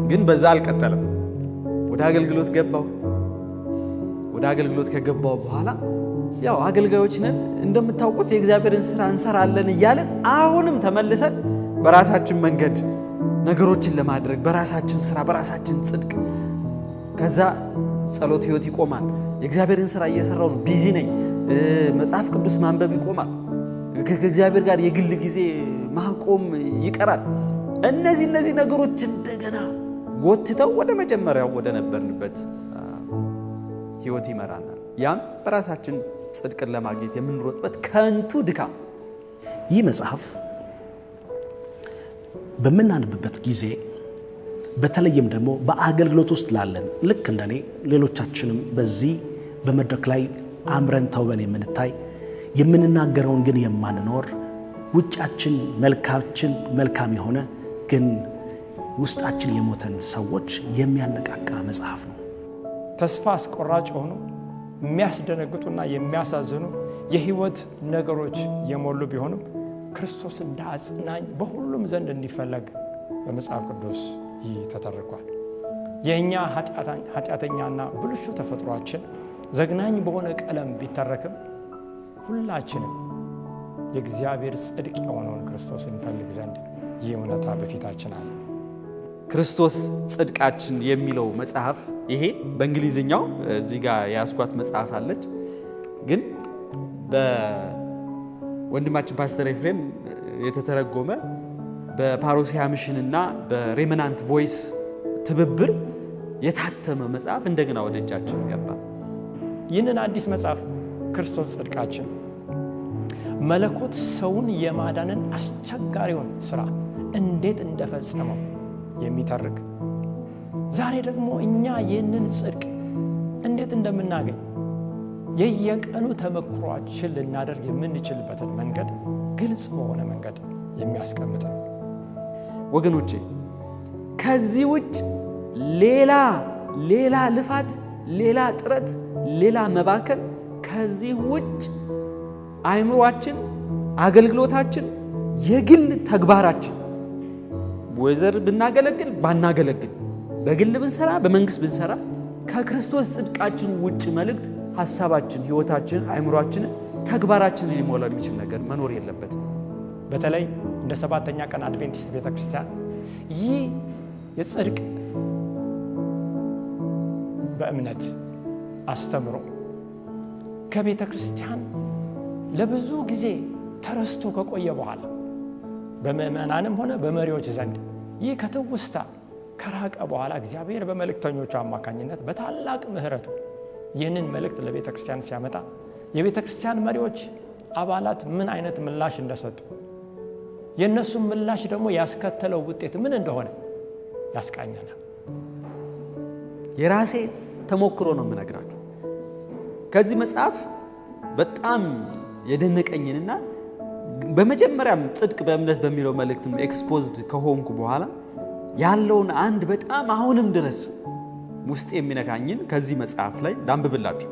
Speaker 3: ግን በዛ አልቀጠለም። ወደ አገልግሎት ገባው። ወደ አገልግሎት ከገባው በኋላ ያው አገልጋዮች ነን እንደምታውቁት የእግዚአብሔርን ስራ እንሰራለን እያለን አሁንም ተመልሰን በራሳችን መንገድ ነገሮችን ለማድረግ በራሳችን ስራ በራሳችን ጽድቅ፣ ከዛ ጸሎት ህይወት ይቆማል። የእግዚአብሔርን ስራ እየሰራው ነው፣ ቢዚ ነኝ። መጽሐፍ ቅዱስ ማንበብ ይቆማል። ከእግዚአብሔር ጋር የግል ጊዜ ማቆም ይቀራል። እነዚህ ነገሮች እንደገና ጎትተው ወደ መጀመሪያው ወደ ነበርንበት ህይወት ይመራናል። ያም በራሳችን ጽድቅን ለማግኘት የምንሮጥበት ከንቱ ድካም።
Speaker 4: ይህ መጽሐፍ በምናነብበት ጊዜ በተለይም ደግሞ በአገልግሎት ውስጥ ላለን ልክ እንደኔ ሌሎቻችንም በዚህ በመድረክ ላይ አምረን ተውበን የምንታይ የምንናገረውን ግን የማንኖር ውጫችን መልካችን መልካም የሆነ ግን ውስጣችን የሞተን ሰዎች የሚያነቃቃ መጽሐፍ ነው።
Speaker 1: ተስፋ አስቆራጭ ሆኖ የሚያስደነግጡና የሚያሳዝኑ የህይወት ነገሮች የሞሉ ቢሆንም ክርስቶስ እንደ አጽናኝ በሁሉም ዘንድ እንዲፈለግ በመጽሐፍ ቅዱስ ይህ ተተርኳል። የእኛ ኃጢአተኛና ብልሹ ተፈጥሯችን ዘግናኝ በሆነ ቀለም ቢተረክም ሁላችንም የእግዚአብሔር ጽድቅ የሆነውን ክርስቶስን እንፈልግ ዘንድ ይህ እውነታ በፊታችን አለ።
Speaker 3: ክርስቶስ ጽድቃችን የሚለው መጽሐፍ ይሄ በእንግሊዝኛው እዚህ ጋር ያስኳት መጽሐፍ አለች። ግን በወንድማችን ፓስተር ኤፍሬም የተተረጎመ በፓሮሲያ ሚሽንና በሬመናንት ቮይስ ትብብር የታተመ መጽሐፍ እንደገና ወደ እጃችን ገባ።
Speaker 1: ይህንን አዲስ መጽሐፍ ክርስቶስ ጽድቃችን መለኮት ሰውን የማዳንን አስቸጋሪውን ስራ እንዴት እንደፈጸመው የሚተርክ ዛሬ ደግሞ እኛ ይህንን ጽድቅ እንዴት እንደምናገኝ የየቀኑ ተመክሯችን ልናደርግ የምንችልበትን መንገድ ግልጽ በሆነ መንገድ የሚያስቀምጥ ነው።
Speaker 3: ወገኖቼ ከዚህ ውጭ ሌላ ልፋት፣ ሌላ ጥረት፣ ሌላ መባከን፣ ከዚህ ውጭ አእምሯችን፣ አገልግሎታችን፣ የግል ተግባራችን ወዘር ብናገለግል ባናገለግል፣ በግል ብንሰራ በመንግስት ብንሰራ ከክርስቶስ ጽድቃችን ውጭ መልእክት ሐሳባችን፣ ህይወታችን፣ አእምሯችን፣ ተግባራችን ሊሞላ የሚችል ነገር መኖር የለበትም።
Speaker 1: በተለይ እንደ ሰባተኛ ቀን አድቬንቲስት ቤተክርስቲያን ይህ የጽድቅ በእምነት አስተምሮ ከቤተክርስቲያን ለብዙ ጊዜ ተረስቶ ከቆየ በኋላ በምእመናንም ሆነ በመሪዎች ዘንድ ይህ ከትውስታ ከራቀ በኋላ እግዚአብሔር በመልእክተኞቹ አማካኝነት በታላቅ ምሕረቱ ይህንን መልእክት ለቤተክርስቲያን ሲያመጣ የቤተክርስቲያን መሪዎች አባላት ምን አይነት ምላሽ እንደሰጡ የነሱም ምላሽ ደግሞ ያስከተለው ውጤት ምን እንደሆነ ያስቃኘናል።
Speaker 3: የራሴ ተሞክሮ ነው የምነግራችሁ። ከዚህ መጽሐፍ በጣም የደነቀኝንና በመጀመሪያም ጽድቅ በእምነት በሚለው መልእክትም ኤክስፖዝድ ከሆንኩ በኋላ ያለውን አንድ በጣም አሁንም ድረስ ውስጥ የሚነካኝን ከዚህ መጽሐፍ ላይ ላንብብላችሁ።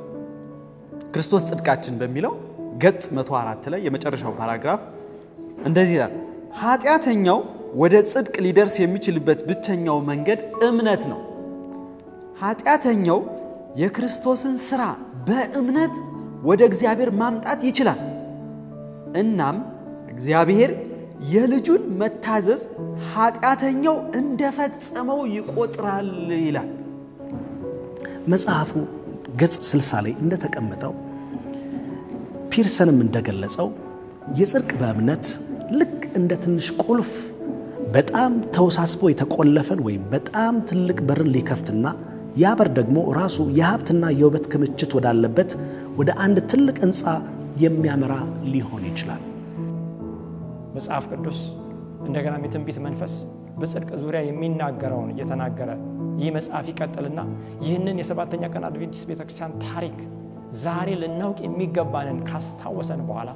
Speaker 3: ክርስቶስ ጽድቃችን በሚለው ገጽ 104 ላይ የመጨረሻው ፓራግራፍ እንደዚህ ይላል። ኃጢአተኛው ወደ ጽድቅ ሊደርስ የሚችልበት ብቸኛው መንገድ እምነት ነው። ኃጢአተኛው የክርስቶስን ሥራ በእምነት ወደ እግዚአብሔር ማምጣት ይችላል። እናም እግዚአብሔር የልጁን መታዘዝ ኃጢአተኛው እንደፈጸመው ይቆጥራል ይላል።
Speaker 4: መጽሐፉ ገጽ 60 ላይ እንደተቀመጠው ፒርሰንም እንደገለጸው የጽድቅ በእምነት ልክ እንደ ትንሽ ቁልፍ በጣም ተወሳስቦ የተቆለፈን ወይም በጣም ትልቅ በርን ሊከፍትና ያ በር ደግሞ ራሱ የሀብትና የውበት ክምችት ወዳለበት ወደ አንድ ትልቅ ሕንፃ የሚያመራ ሊሆን ይችላል።
Speaker 1: መጽሐፍ ቅዱስ እንደገና የትንቢት መንፈስ በጽድቅ ዙሪያ የሚናገረውን እየተናገረ ይህ መጽሐፍ ይቀጥልና ይህንን የሰባተኛ ቀን አድቬንቲስት ቤተክርስቲያን ታሪክ ዛሬ ልናውቅ የሚገባንን ካስታወሰን በኋላ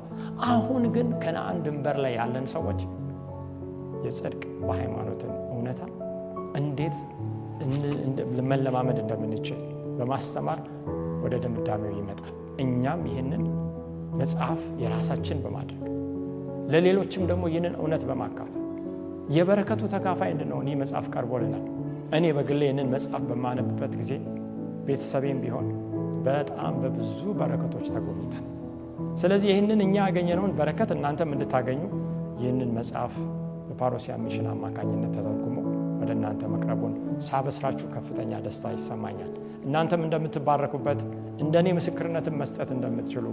Speaker 1: አሁን ግን ከነአን ድንበር ላይ ያለን ሰዎች የጽድቅ በሃይማኖትን እውነታ እንዴት መለማመድ እንደምንችል በማስተማር ወደ ድምዳሜው ይመጣል። እኛም ይህንን መጽሐፍ የራሳችን በማድረግ ለሌሎችም ደግሞ ይህንን እውነት በማካፈል የበረከቱ ተካፋይ እንድንሆን ይህ መጽሐፍ ቀርቦልናል። እኔ በግሌ ይህንን መጽሐፍ በማነብበት ጊዜ ቤተሰቤም ቢሆን በጣም በብዙ በረከቶች ተጎብኝተናል። ስለዚህ ይህንን እኛ ያገኘነውን በረከት እናንተም እንድታገኙ ይህንን መጽሐፍ በፓሮሲያ ሚሽን አማካኝነት ተተርጉሞ ወደ እናንተ መቅረቡን ሳበስራችሁ ከፍተኛ ደስታ ይሰማኛል። እናንተም እንደምትባረኩበት እንደኔ ምስክርነትን መስጠት እንደምትችሉ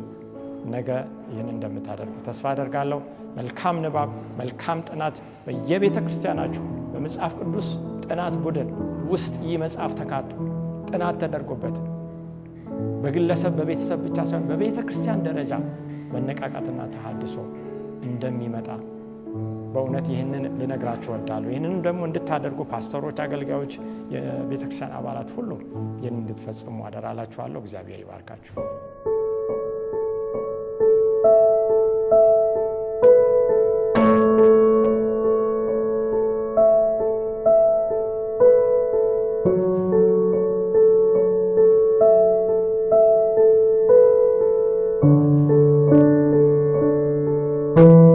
Speaker 1: ነገ ይህን እንደምታደርጉ ተስፋ አደርጋለሁ። መልካም ንባብ፣ መልካም ጥናት በየቤተ ክርስቲያናችሁ በመጽሐፍ ቅዱስ ጥናት ቡድን ውስጥ ይህ መጽሐፍ ተካቶ ጥናት ተደርጎበት በግለሰብ በቤተሰብ ብቻ ሳይሆን በቤተ ክርስቲያን ደረጃ መነቃቃትና ተሐድሶ እንደሚመጣ በእውነት ይህንን ልነግራችሁ እወዳለሁ። ይህንን ደግሞ እንድታደርጉ ፓስተሮች፣ አገልጋዮች፣ የቤተ ክርስቲያን አባላት ሁሉ ይህን እንድትፈጽሙ አደራላችኋለሁ። እግዚአብሔር ይባርካችሁ።
Speaker 5: you.